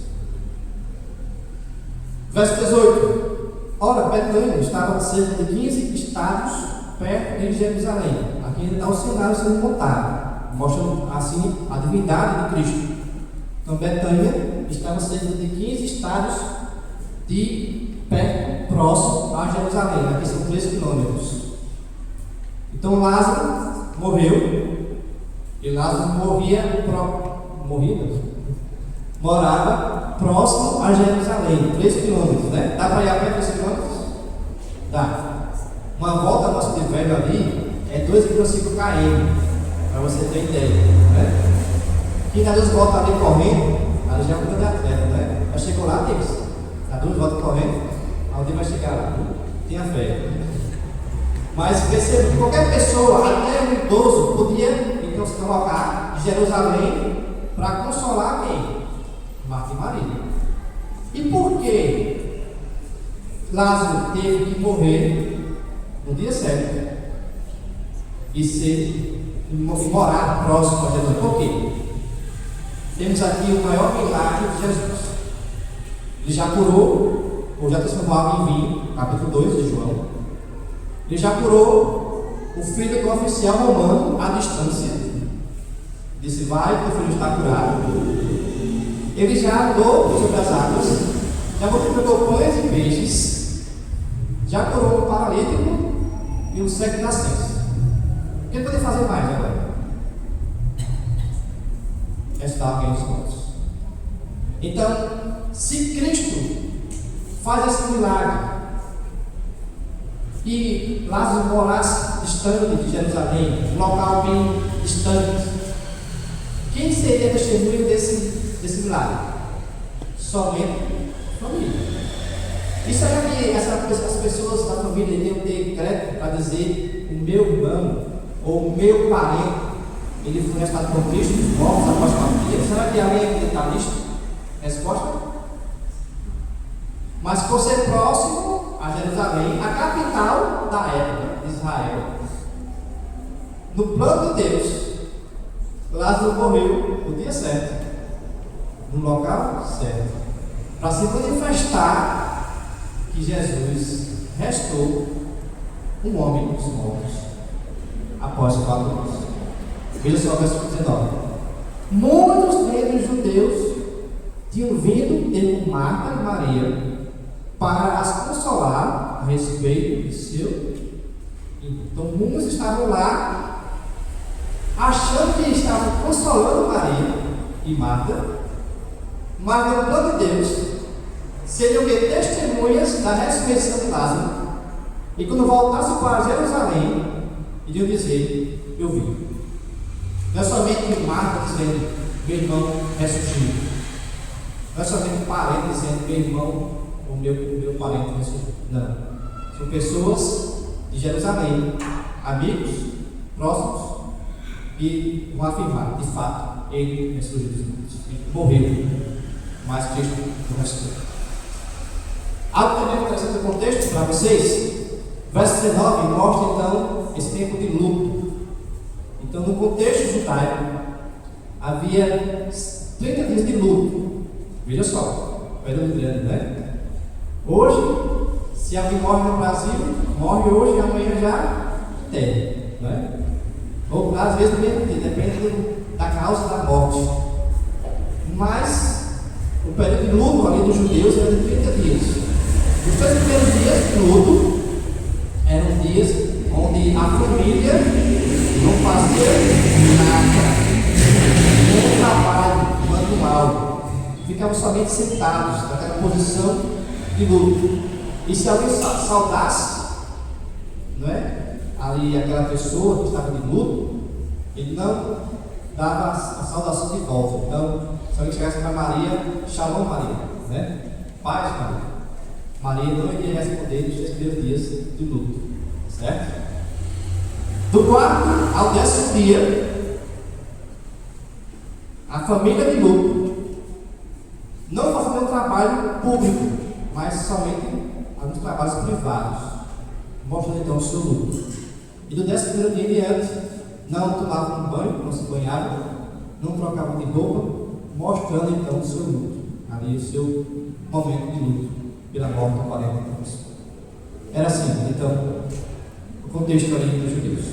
Verso 18. Ora, Betânia estava a cerca de 15 estados perto de Jerusalém. Aqui ainda está o cenário sendo montado, mostrando assim a divindade de Cristo. Então, Betânia estava a cerca de 15 estados de perto, próximo a Jerusalém. Aqui são 3 quilômetros. Então, Lázaro morreu. E Lázaro morava próximo a Jerusalém, 3 quilômetros, né? Dá para ir a pé 3 quilômetros? Dá. Uma volta nossa de velho ali é 2,5 km, para você ter ideia, né? Quem dá 2 voltas ali correndo, ali já é um de atleta, né? Já chegou lá, Deus. Dá 2 voltas correndo, alguém vai chegar lá. Tenha fé. Mas perceba que qualquer pessoa, até um idoso, podia então se colocar em Jerusalém para consolar quem? Marta e Maria. E por que Lázaro teve que morrer no dia certo e morar próximo a Jesus? Por quê? Temos aqui o maior milagre de Jesus. Ele já curou, ou já transformou água em vinho, capítulo 2 de João. Ele já curou o filho do oficial romano à distância. Disse: vai, teu filho está curado. Ele já andou sobre as águas, já multiplicou pães e peixes, já curou o paralítico e o cego de nascença. O que ele pode fazer mais agora? Restar alguém dos mortos. Então, se Cristo faz esse milagre e Lázaro morasse distante de Jerusalém, um local bem distante, quem seria testemunho desse milagre? Somente a família. E será que as pessoas da família iriam ter crédito para dizer: o meu irmão ou o meu parente, ele foi arrestado por Cristo dos mortos após 4 dias? Será que alguém ia acreditar nisso? Resposta? Mas por ser próximo a Jerusalém, a capital da época de Israel, no plano de Deus, Lázaro morreu no dia certo, no local certo, para se manifestar que Jesus restou um homem dos mortos após 4 anos. Veja só o versículo 19. Muitos dentre os judeus tinham vindo ter com Marta e Maria para as consolar a respeito de seu irmão. Então, uns estavam lá, achando que estavam consolando Maria e Marta, mas no plano de Deus, seriam testemunhas da ressurreição de Lázaro, e quando voltassem para Jerusalém, iriam dizer: eu vi. Não é somente Marta dizendo: meu irmão ressuscitou. Não é somente um parente dizendo: meu irmão, o meu parente ressuscitou. Não. São pessoas de Jerusalém, amigos, próximos, e vão afirmar: de fato, ele ressuscitou dos mortos. Ele morreu, mas Cristo não ressuscitou. Algo também interessante no contexto para vocês. Verso 19 mostra então esse tempo de luto. Então, no contexto judaico, havia 30 dias de luto. Veja só, período grande, né? Hoje, se alguém morre no Brasil, morre hoje e amanhã já enterra, né? Ou às vezes no mesmo dia, depende da causa da morte. Mas o período de luto ali dos judeus era de 30 dias. Os 3 primeiros dias de luto eram dias onde a família não fazia nada, nenhum trabalho manual, ficavam somente sentados naquela posição de luto. E se alguém saudasse, não é? Ali aquela pessoa que estava de luto, ele não dava a saudação de volta. Então, se alguém chegasse para Maria, Shalom Maria, né? Paz Maria. Maria não iria responder nos 3 primeiros dias de luto, certo? Do 4º ao 10º dia, a família de luto não fazendo um trabalho público, mas somente alguns trabalhos privados, mostrando então o seu luto. E do 11º dia em diante, não tomavam banho, não se banhavam, não trocavam de roupa, mostrando então o seu luto, ali o seu momento de luto pela morte de 40 anos. Era assim, então, o contexto ali dos judeus.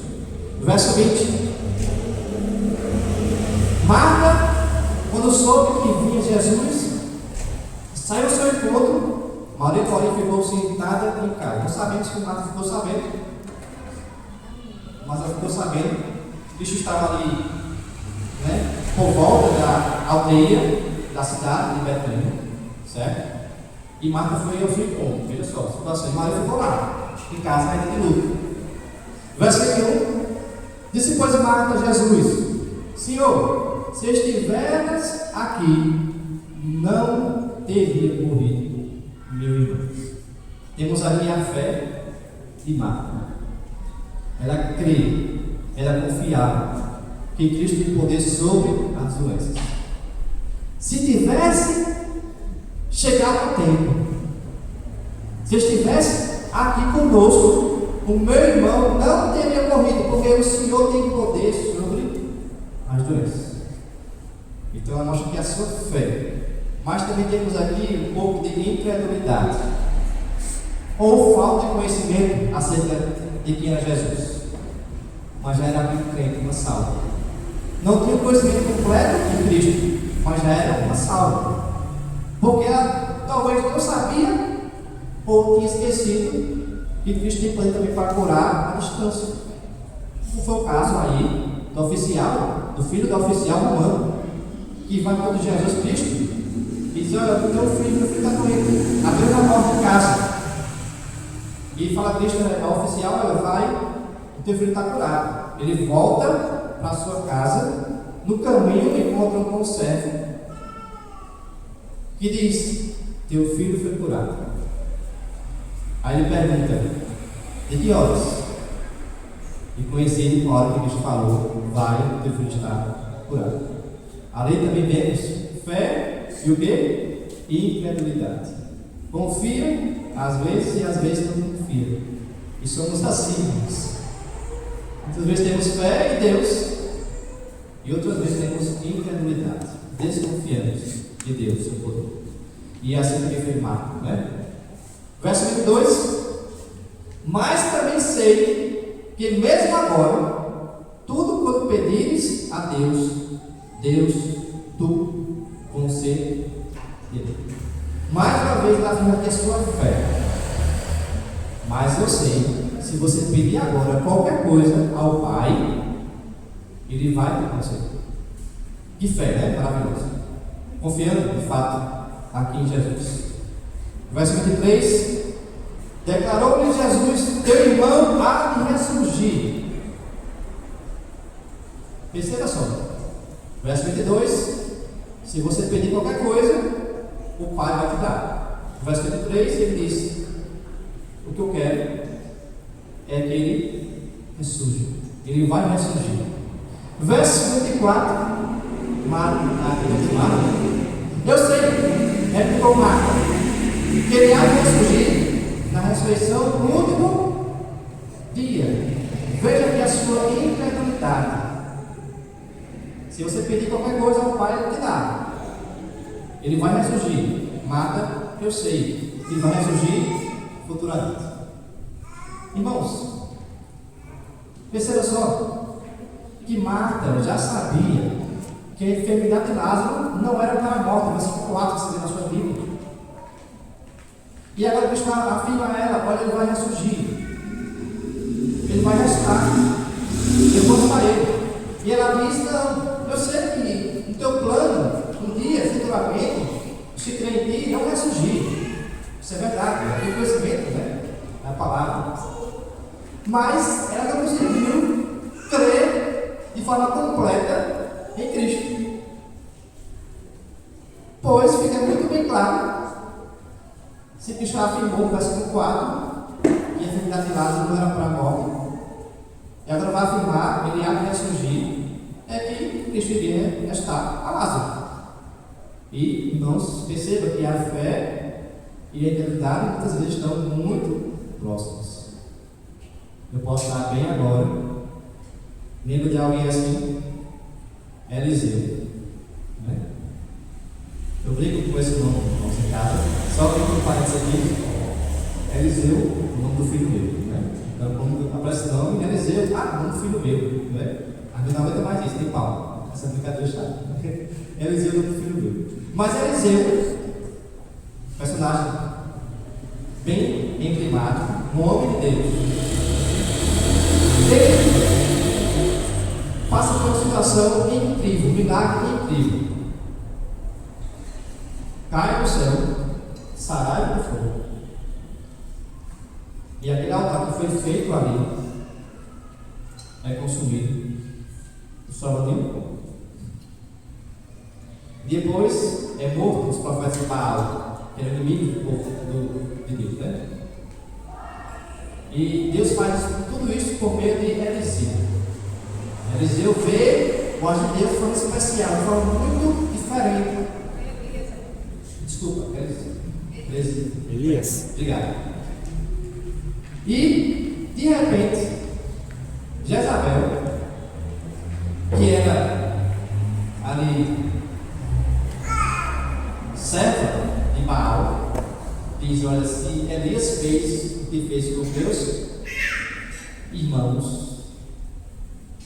Verso 20. Marta, quando soube que vinha Jesus, saiu ao seu encontro. Maria, porém, ficou sentada em casa. Não sabemos se Marta ficou sabendo, mas ela ficou sabendo que Cristo estava ali, né, por volta da aldeia da cidade de Betânia, certo? E Marta foi ao seu encontro. Veja só a situação. Maria ficou lá, em casa, ainda de luto. Verso 21. Disse, pois, Marta a Jesus: Senhor, se estiveras aqui, não teria morrido meu irmão. Temos ali a fé de Marta. Ela crê, ela confiava que Cristo tem poder sobre as doenças. Se tivesse chegado o tempo, se estivesse aqui conosco, o meu irmão não teria morrido, porque o Senhor tem poder sobre as doenças. Então ela mostra que é a sua fé. Mas também temos aqui um pouco de incredulidade, ou falta de conhecimento acerca de quem era Jesus. Mas já era muito crente, uma salva. Não tinha o conhecimento completo de Cristo, mas já era uma salva. Porque ela talvez não sabia, ou tinha esquecido que Cristo tem poder também para curar à distância. Não foi o caso aí do oficial, do filho do oficial romano, que vai para Jesus Cristo e diz: olha, meu filho está doente, abriu a porta de casa. E fala a Cristo ao oficial: olha, vai, o teu filho está curado. Ele volta para a sua casa, no caminho encontra um conservo que diz: teu filho foi curado. Aí ele pergunta: de que horas? E conhecido com a hora que Cristo falou: vai, teu filho está curado. Ali também vemos fé e o quê? Incredulidade. Confia às vezes e às vezes não confia. E somos assim. Muitas vezes temos fé em Deus e outras vezes temos incredulidade. Desconfiamos de Deus, seu poder. E assim também foi Marta, né? Verso 22. Mas também sei que mesmo agora, tudo quanto pedires a Deus, Deus tu concederá. Mais uma vez, ele afirma que é sua fé. Mas eu sei, se você pedir agora qualquer coisa ao Pai, Ele vai te conceder. Que fé, né? Maravilhoso. Confiando, de fato, aqui em Jesus. Verso 23. Declarou-lhe Jesus: teu irmão há de ressurgir. Perceba só. Verso 22. Se você pedir qualquer coisa, o Pai vai te dar. Verso 23, ele diz: o que eu quero é que ele ressurja. Ele vai ressurgir. Verso 24. Eu sei, replicou Marta, que ele há de ressurgir na ressurreição no último dia. Veja que a sua incredulidade. Se você pedir qualquer coisa ao Pai, Ele te dá. Ele vai ressurgir. Marta, eu sei, ele vai ressurgir futuramente. Irmãos, perceba só que Marta já sabia que a enfermidade de Lázaro não era para a morte, versículo 4, você vê na sua Bíblia. E agora Cristo afirma a ela: olha, ele vai ressurgir. Ele vai ressuscitar. Eu vou para ele. E ela diz: não, eu sei que o teu plano, um dia, futuramente, se crê em ti, não vai surgir. Isso é verdade, é o conhecimento, né? É a palavra. Mas ela não conseguiu crer de forma completa em Cristo. Pois fica muito bem claro, se Cristo afirmou no versículo 4 que a enfermidade de Lázaro não era para a morte, e agora vai afirmar, ele há de ressurgir, é que Cristo iria restar a Lázaro. E, irmãos, perceba que a fé e a eternidade muitas vezes estão muito próximas. Eu posso estar bem agora. Lembra de alguém assim? Eliseu. Né? Eu brigo com esse nome, irmãos, em casa. Só que eu falo isso aqui. Eliseu, o nome do filho meu. Né? Então, quando aparece o nome, Eliseu, o nome do filho meu. Né? A minha não aguenta mais isso, tem Paulo. Essa brincadeira está. Eliseu, o nome do filho meu. Mas Eliseu, personagem bem emblemático, um homem de Deus. Ele passa por uma situação incrível, um milagre incrível. Cai do céu, Sarai do fogo. E aquele altar que foi feito ali é consumido. Só de pouco. Depois é morto os profetas de Baal, que era o inimigo do povo de Deus, né? E Deus faz tudo isso por meio de Eliseu. Eliseu vê o agir de Deus de forma especial, de forma muito diferente. Desculpa, Elias. Obrigado. E, de repente, Jezabel, que era ali serva de Baal, diz: olha, se Elias fez o que fez com meus irmãos,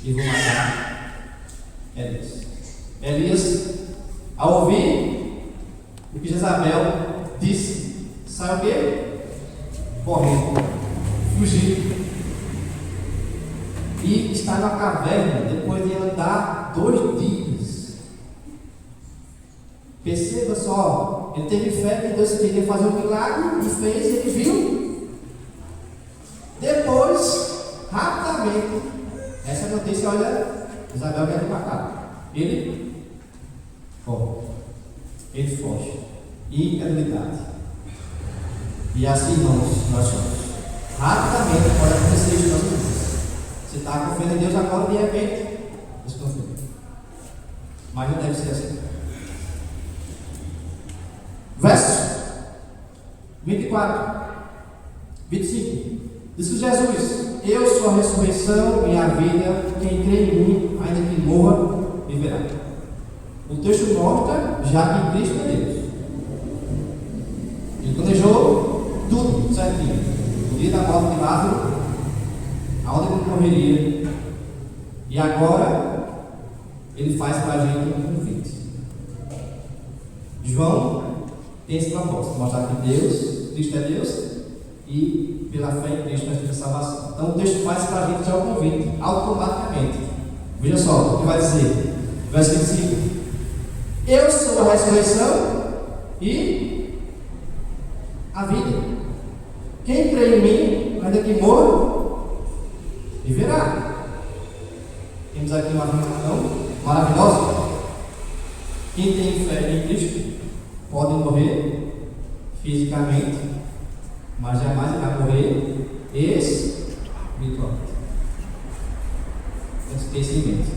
eu vou matar Elias. Elias, ao ouvir o que Jezabel disse, sai o quê? Correndo, fugindo. E está na caverna depois de andar 2 dias. Perceba só, ele teve fé que Deus queria fazer um milagre e fez, ele viu. Depois, rapidamente, essa notícia, olha, Isabel quer matar. Ele corre, ele foge. Incredulidade. E assim, irmãos, nós somos. Rapidamente pode acontecer isso nas nossas vidas. Você está confiando em Deus agora, de repente, desconfia. Mas não deve ser assim. Verso 24, 25. Diz que Jesus: eu sou a ressurreição e a vida, quem crê em mim, ainda que morra, viverá. O texto mostra já que Cristo é Deus. Ele planejou tudo certinho. O dia da morte de Lázaro, aonde ele morreria, e agora ele faz para a gente um convite. João tem esse propósito, mostrar que Cristo é Deus, e pela fé em Cristo nós temos salvação. Então o texto faz para a gente já o convite, automaticamente. Veja só o que vai dizer, versículo 5: eu sou a ressurreição e a vida. Quem crê em mim, ainda que morra, viverá. Temos aqui uma afirmação maravilhosa. Quem tem fé em Cristo pode morrer fisicamente, mas jamais irá morrer espiritualmente. Temos que ter isso em mente.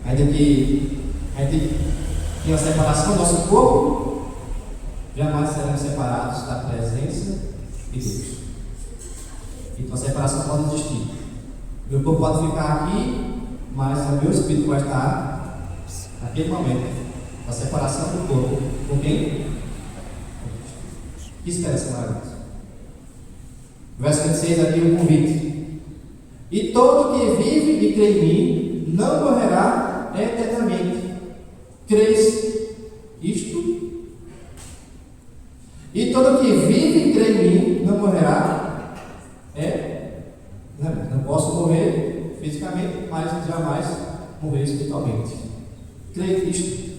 Ainda que a gente tenha a separação do nosso corpo, jamais seremos separados da presença de Deus. Então a separação pode existir. Meu corpo pode ficar aqui, mas o meu espírito vai estar naquele momento. A separação do corpo com quem? Que esperança maravilhosa. Verso 26 aqui o convite: e todo que vive e crê em mim não morrerá eternamente. Crês isto? E todo que vive e crê em mim não morrerá eternamente. Não posso morrer fisicamente, mas jamais morrer espiritualmente. Crê isto?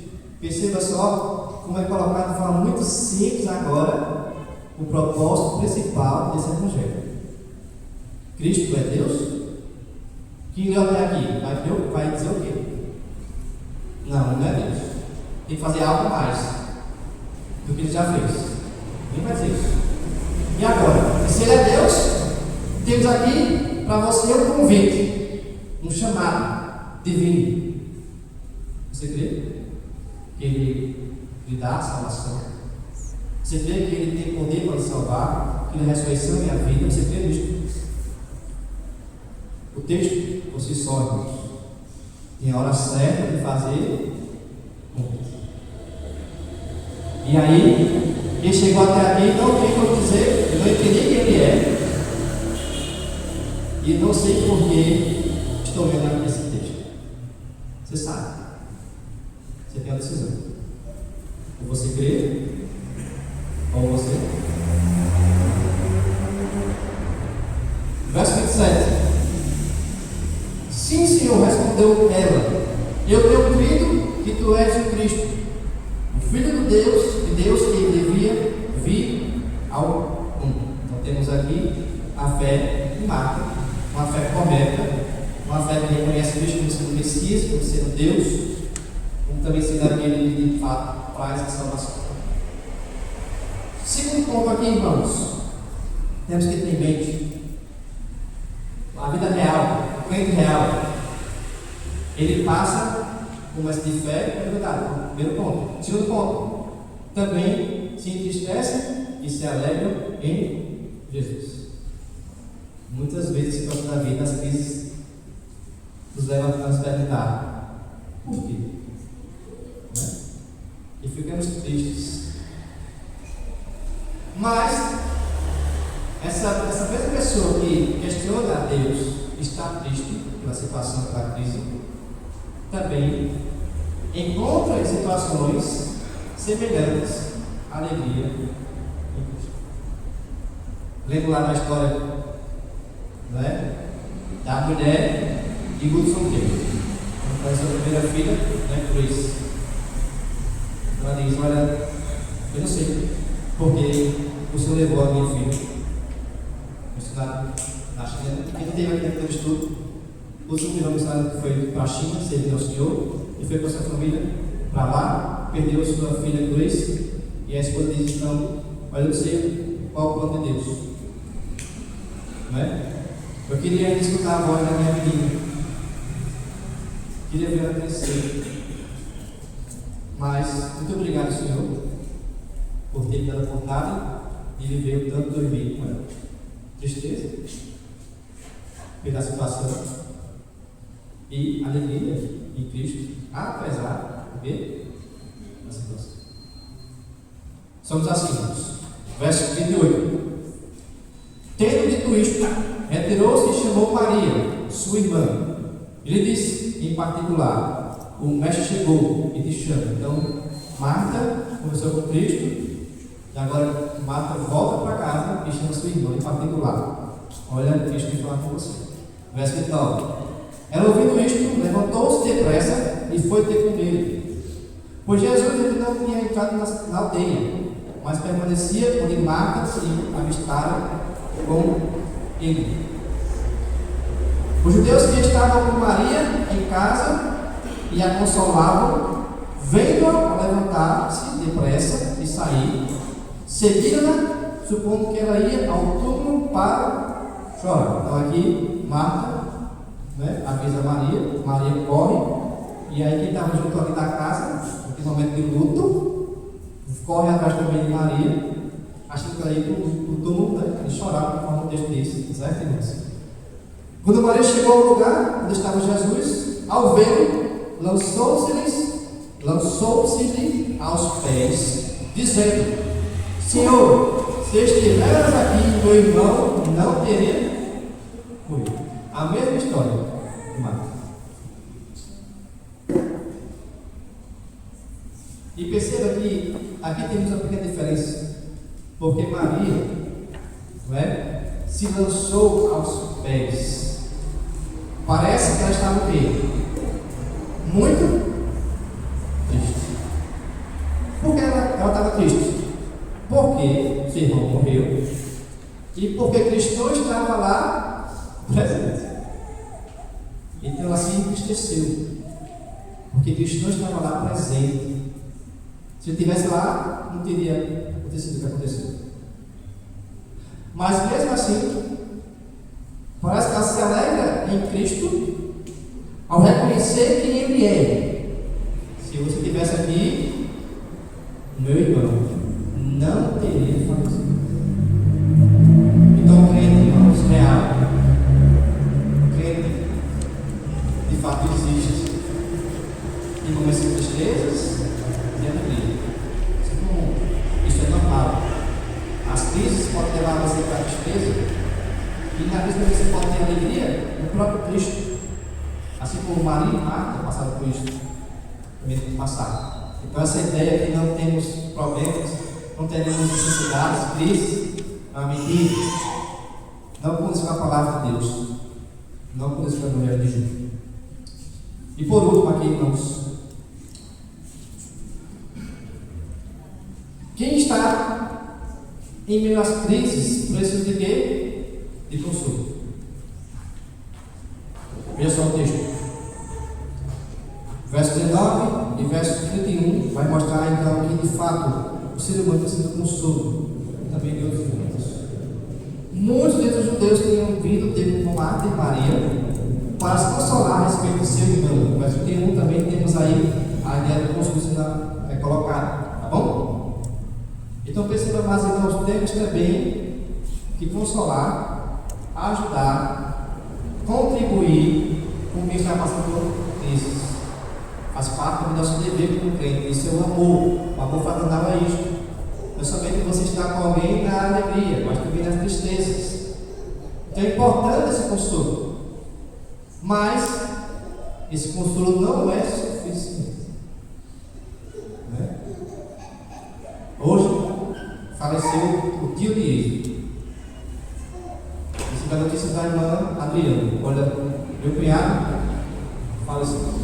Perceba só como é colocado de forma muito simples agora o propósito principal desse evangelho. Cristo é Deus? Quem leu até aqui vai dizer o quê? Não é Deus. Tem que fazer algo mais do que ele já fez. Nem vai dizer isso. E agora? Se ele é Deus, temos aqui para você um convite, um chamado divino. Você crê que ele lhe dá a salvação? Você crê que ele tem poder para lhe salvar, que ele é a ressurreição e a vida? Você crê nisso? O texto, por si só, irmãos, tem a hora certa de fazer. E aí, quem chegou até aqui não tem como dizer, eu não entendi quem ele é, e não sei por que estou lendo esse texto. Você sabe. Você tem a decisão. Ou você crê, ou você. Verso 27. Sim, Senhor, respondeu ela: eu tenho crido que tu és o Cristo, o Filho de Deus que devia vir ao mundo. Então temos aqui a fé de Marta, uma fé correta, uma fé que reconhece Cristo como sendo Messias, como sendo Deus, como também sendo aquele que de fato traz a salvação. Segundo ponto aqui, irmãos, temos que ter em mente a vida real, o crente real. Ele passa por uma de fé e verdade. Primeiro ponto. Segundo ponto, também se entristece e se alegra em Jesus. Muitas vezes, a situação da vida, as crises nos levam a nos perguntar: por quê? Né? E ficamos tristes. Mas essa mesma pessoa que questiona a Deus, está triste pela situação da crise, também encontra em situações semelhantes a alegria em Cristo. Lembro lá na história, né, da mulher e Guto solteiro. Quando faz a primeira filha, né, Cruz. Ela diz: olha, eu não sei porque o Senhor levou a minha filha. Estudar na China. Quem teve aqui dentro do estudo, o último missionário que foi para a China, serviu ao Senhor, e foi com a sua família para lá, perdeu sua filha Grace, e a esposa disse: então, olha, eu não sei qual o plano de Deus. Não é? Eu queria escutar a voz da minha menina, queria ver ela crescer, mas muito obrigado, Senhor, por ter me dado a oportunidade de viver o tanto 2000 com ela. Tristeza pela situação e alegria em Cristo, apesar da situação. Somos assim, irmãos. Verso 28. Tendo dito isto, retirou-se e chamou Maria, sua irmã. Ele disse, em particular: o mestre chegou e te chama. Então, Marta conversou com Cristo, e agora Marta volta para casa e chama sua irmã em particular. Olha o Cristo que fala com você. Verso 29. Ela, ouvindo isto, levantou-se depressa e foi ter com ele. Pois Jesus ele não tinha entrado na aldeia, mas permanecia onde Marta se avistara com ele. Os judeus que estavam com Maria em casa e a consolavam, vendo-a levantar-se depressa e sair, seguiram-na, supondo que ela ia ao túmulo para chorar. Então aqui Marta, né, avisa Maria, Maria corre, e aí quem estava junto ali da casa, naquele momento de luto, corre atrás também de Maria, achando que ela ia para o túmulo, né, e chorar, conforme o texto diz, certo, irmãos? Quando Maria chegou ao lugar onde estava Jesus, ao vê-lo, lançou-se-lhe aos pés, dizendo: Senhor, se estiveras aqui, meu irmão não teria morrido. A mesma história de Marta. E perceba que aqui temos uma pequena diferença, porque Maria, não é, se lançou aos pés. Parece que ela estava o quê? Muito triste. Por que ela estava triste? Porque seu irmão morreu e porque Cristo não estava lá presente. Então ela se entristeceu, porque Cristo não estava lá presente. Se ele estivesse lá, não teria acontecido o que aconteceu. Mas mesmo assim, parece que ela se alegra em Cristo ao reconhecer quem Ele é. Se você estivesse aqui, meu irmão não teria falecido. Então, crente, irmãos, real, crente de fato existe. E começa com tristezas e alegria. Isso é comum, isso é normal. As crises podem levar você para a tristeza. E na crise também você pode ter alegria no próprio Cristo. Assim como Maria e Marta passaram por isso, também tem que passar. Então essa ideia que não temos problemas, não teremos necessidades, crises, é uma mentira. Não conheço a palavra de Deus. Não conheço a mulher de Ju. E por último aqui, irmãos, quem está em meio às crises precisa de quê? De consolo. Veja só o texto. Verso 19 e verso 31 vai mostrar então que de fato o ser humano precisa de consolo. Também de outros momentos. Muitos dentre os judeus tinham vindo ter com Marta e Maria para se consolar a respeito do seu irmão. No verso 31 também temos aí a ideia do consolo sendo colocada. Tá bom? Então perceba mais, irmãos, temos também que consolar, ajudar, contribuir com quem está passando por crises. Faz parte do nosso dever como crente. Isso é o amor. O amor fraternal é isto. Não é somente você estar com alguém na alegria, mas também nas tristezas. Então é importante esse consolo. Mas esse consolo não é suficiente. Né? Hoje faleceu o tio de Êxodo. Essa é a notícia da irmã Adriana. Olha, meu cunhado faleceu.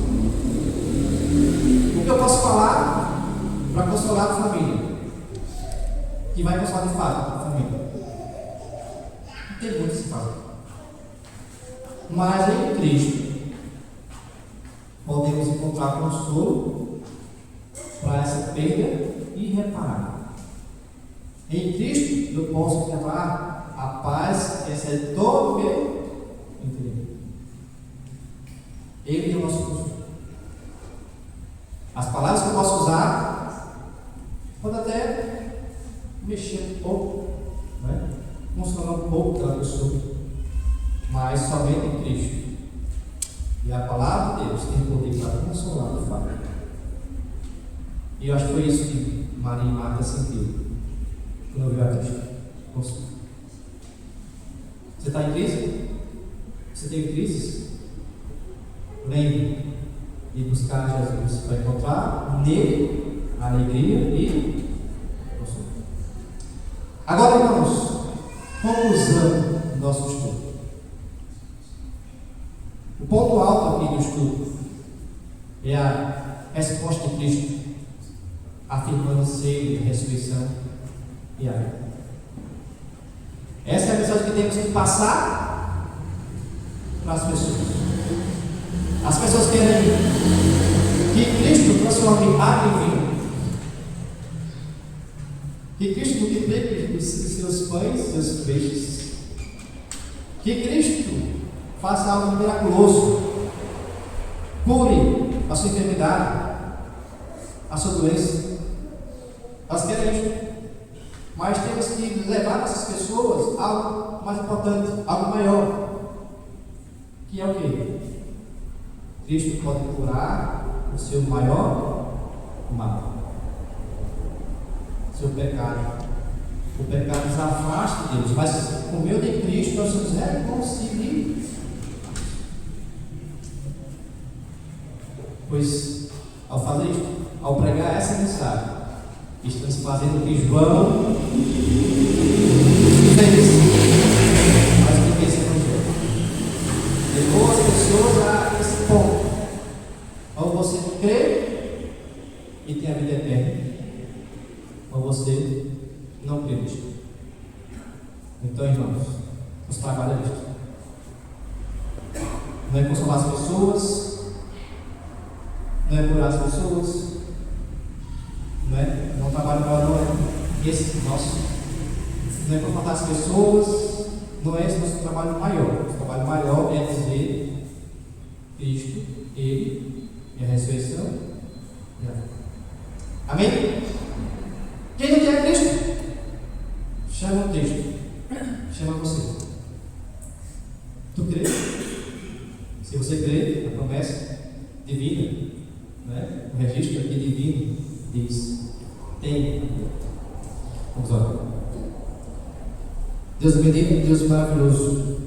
O que eu posso falar para consolar a família? Que vai consolar de fato a família? Não tem muito o que se falar. Mas em Cristo podemos encontrar consolo para essa perda irreparável. Em Cristo eu posso levar a paz que excede todo o meu entendimento. Ele é o nosso consolo. As palavras que eu posso usar podem até mexer um pouco, né? Consolar um pouco da pessoa, mas somente em Cristo. E a palavra de Deus tem poder para consolar de fato. E eu acho que foi isso que Maria e Marta sentiram quando viu a Cristo. Consolar. Você está em crise? Você tem crise? Lembre de buscar Jesus para encontrar nele a alegria e consolo. Agora, irmãos, conclusão do nosso estudo. O ponto alto aqui do estudo é a resposta de Cristo, afirmando ser a ressurreição e a vida. Essa é a mensagem que temos que passar para as pessoas. As pessoas querem que Cristo transforme água em vinho, que Cristo multiplique os seus pães, seus peixes, que Cristo faça algo miraculoso, cure a sua enfermidade, a sua doença. Elas querem isso, mas temos que levar essas pessoas a algo mais importante, algo maior, que é o quê? Cristo pode curar o seu maior mal, seu pecado. O pecado nos afasta de Deus, mas por meio de Cristo nós somos reconciliados. Pois, ao fazer isto, ao pregar essa mensagem, estamos fazendo o que João fez, mas o que esse evangelho levou as pessoas a esse ponto. Ou você crê e tem a vida eterna, ou você não crê nisso. Então, irmãos, nos trabalha nisso. Não é consolar as pessoas, não é curar as pessoas, não trabalho para nós, esse nosso, não é confrontar as pessoas, não é esse nosso trabalho maior. O trabalho maior é dizer Cristo, Ele e a ressurreição. Amém? Quem não quer Cristo? Chama o texto, chama você. Tu crê? Se você crê na promessa divina, o registro aqui divino diz: tem. Vamos orar. Deus bendito, Deus maravilhoso,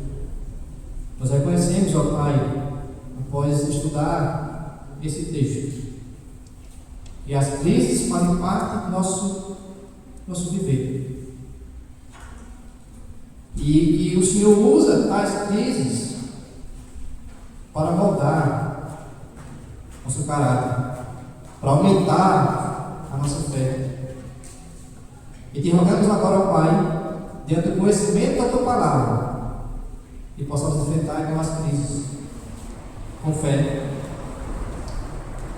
nós reconhecemos, ó Pai, após estudar esse texto, e as crises fazem parte do nosso viver, e que o Senhor usa tais crises para moldar nosso caráter, para aumentar a nossa fé. E te rogamos agora, ó Pai, diante do conhecimento da Tua palavra, que possamos enfrentar as crises com fé,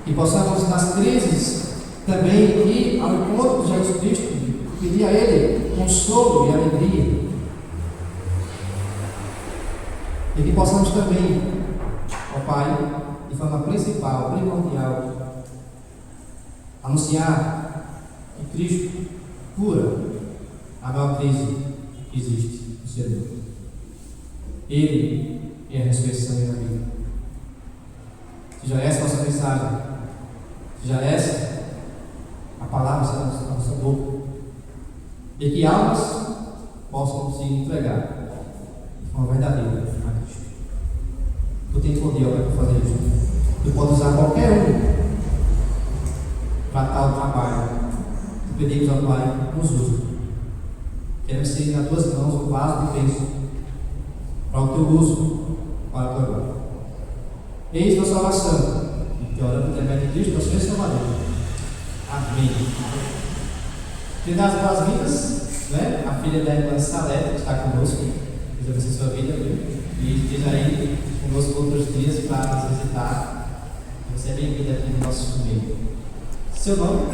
e possamos nas crises também ir ao encontro de Jesus Cristo, pedir a Ele consolo e alegria, e que possamos também, ó Pai, de forma principal, primordial, anunciar que Cristo cura a maior crise que existe no ser humano. Ele é a ressurreição e a vida. Seja essa a nossa mensagem, seja essa a palavra da nossa boca, e que almas possam se entregar de forma verdadeira a Cristo. Tu tens poder para fazer isso. Tu pode usar qualquer um para tal trabalho. Tu pedimos ao Pai, nos usa. Queremos ser nas tuas mãos o vaso de bênção para o teu uso, para a tua glória. Eis nossa oração, e que oramos por intermédio de Cristo, nosso Senhor Salvador. Amém. Te dá as boas-vindas, a filha da irmã Salete, que está conosco. Deus abençoe sua vida, viu? E esteja aí conosco outros dias para nos visitar. Você é bem-vindo aqui no nosso meio. Seu nome?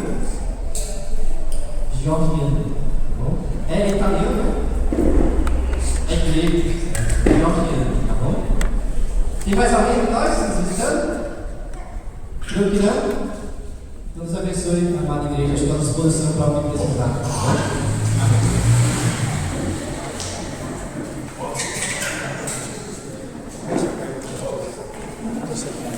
Georgiano, tá bom? É italiano, né? É grego. Georgiano, tá bom? Tem mais alguém de nós nos visitando? Creio que não? Então, Deus abençoe, amada igreja. Estou à disposição para o que precisar. Tá bom?